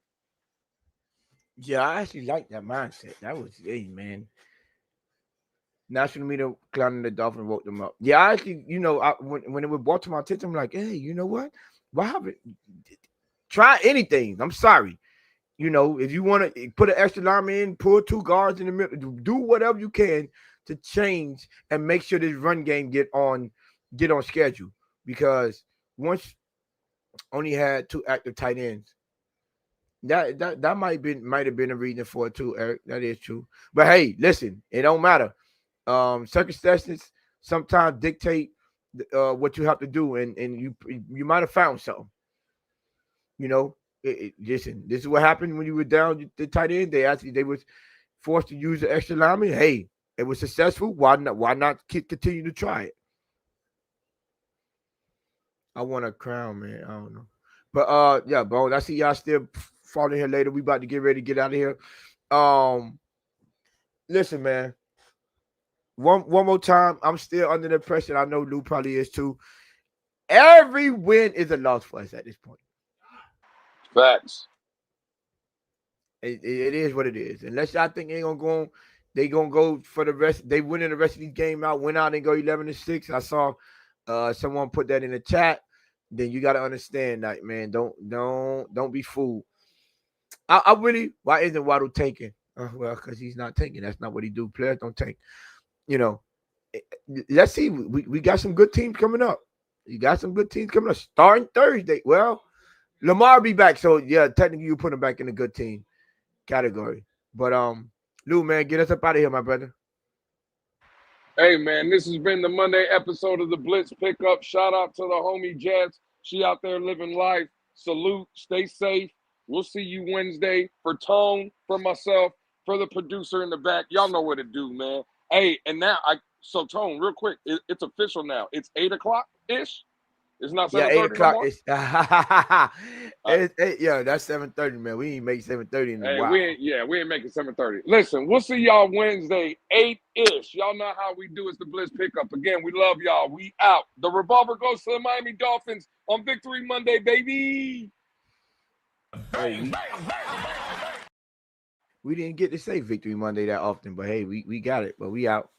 Yeah, I actually like that mindset. That was, hey, man. National media clowning the Dolphins woke them up. Yeah, I actually, when it was brought to my attention, I'm like, hey, you know what? Why haven't try anything? I'm sorry. If you want to put an extra lineman in, pull 2 guards in the middle, do whatever you can to change and make sure this run game get on schedule. Because once only had 2 active tight ends, that might have been a reason for it too, Eric. That is true. But hey, listen, it don't matter. Circumstances sometimes dictate what you have to do, and you might have found something. Listen, this is what happened when you were down the tight end. They was forced to use the extra lineman. Hey, it was successful. Why not continue to try it? I want a crown, man. I don't know, but yeah, bro. I see y'all still falling here later. We about to get ready to get out of here. Listen, man. One more time. I'm still under the pressure. I know Lou probably is too. Every win is a loss for us at this point. Facts. It is what it is. Unless y'all think ain't gonna go on, they gonna go for the rest. They winning the rest of these game out. Went out and go 11-6. I saw someone put that in the chat. Then you got to understand that, man. Don't be fooled. I really. Why isn't Waddle tanking? Well, because he's not tanking. That's not what he do. Players don't tank. Let's see. We got some good teams coming up. You got some good teams coming up starting Thursday. Well, Lamar be back, so yeah, technically you put him back in the good team category. But Lou, man, get us up out of here, my brother. Hey, man, this has been the Monday episode of the Blitz Pickup. Shout out to the homie Jets. She out there living life. Salute. Stay safe. We'll see you Wednesday. For Tone, for myself, for the producer in the back. Y'all know what to do, man. Hey, and now, so Tone, real quick, it's official now. It's 8 o'clock-ish. It's not 7:30 8 o'clock. No yeah, that's 7:30, man. We ain't make 7:30 in a while. We ain't making 7:30. Listen, we'll see y'all Wednesday, 8-ish. Y'all know how we do. It's the Blitz Pickup. Again, we love y'all. We out. The revolver goes to the Miami Dolphins on Victory Monday, baby. Hey, we didn't get to say Victory Monday that often, but hey, we got it. But we out.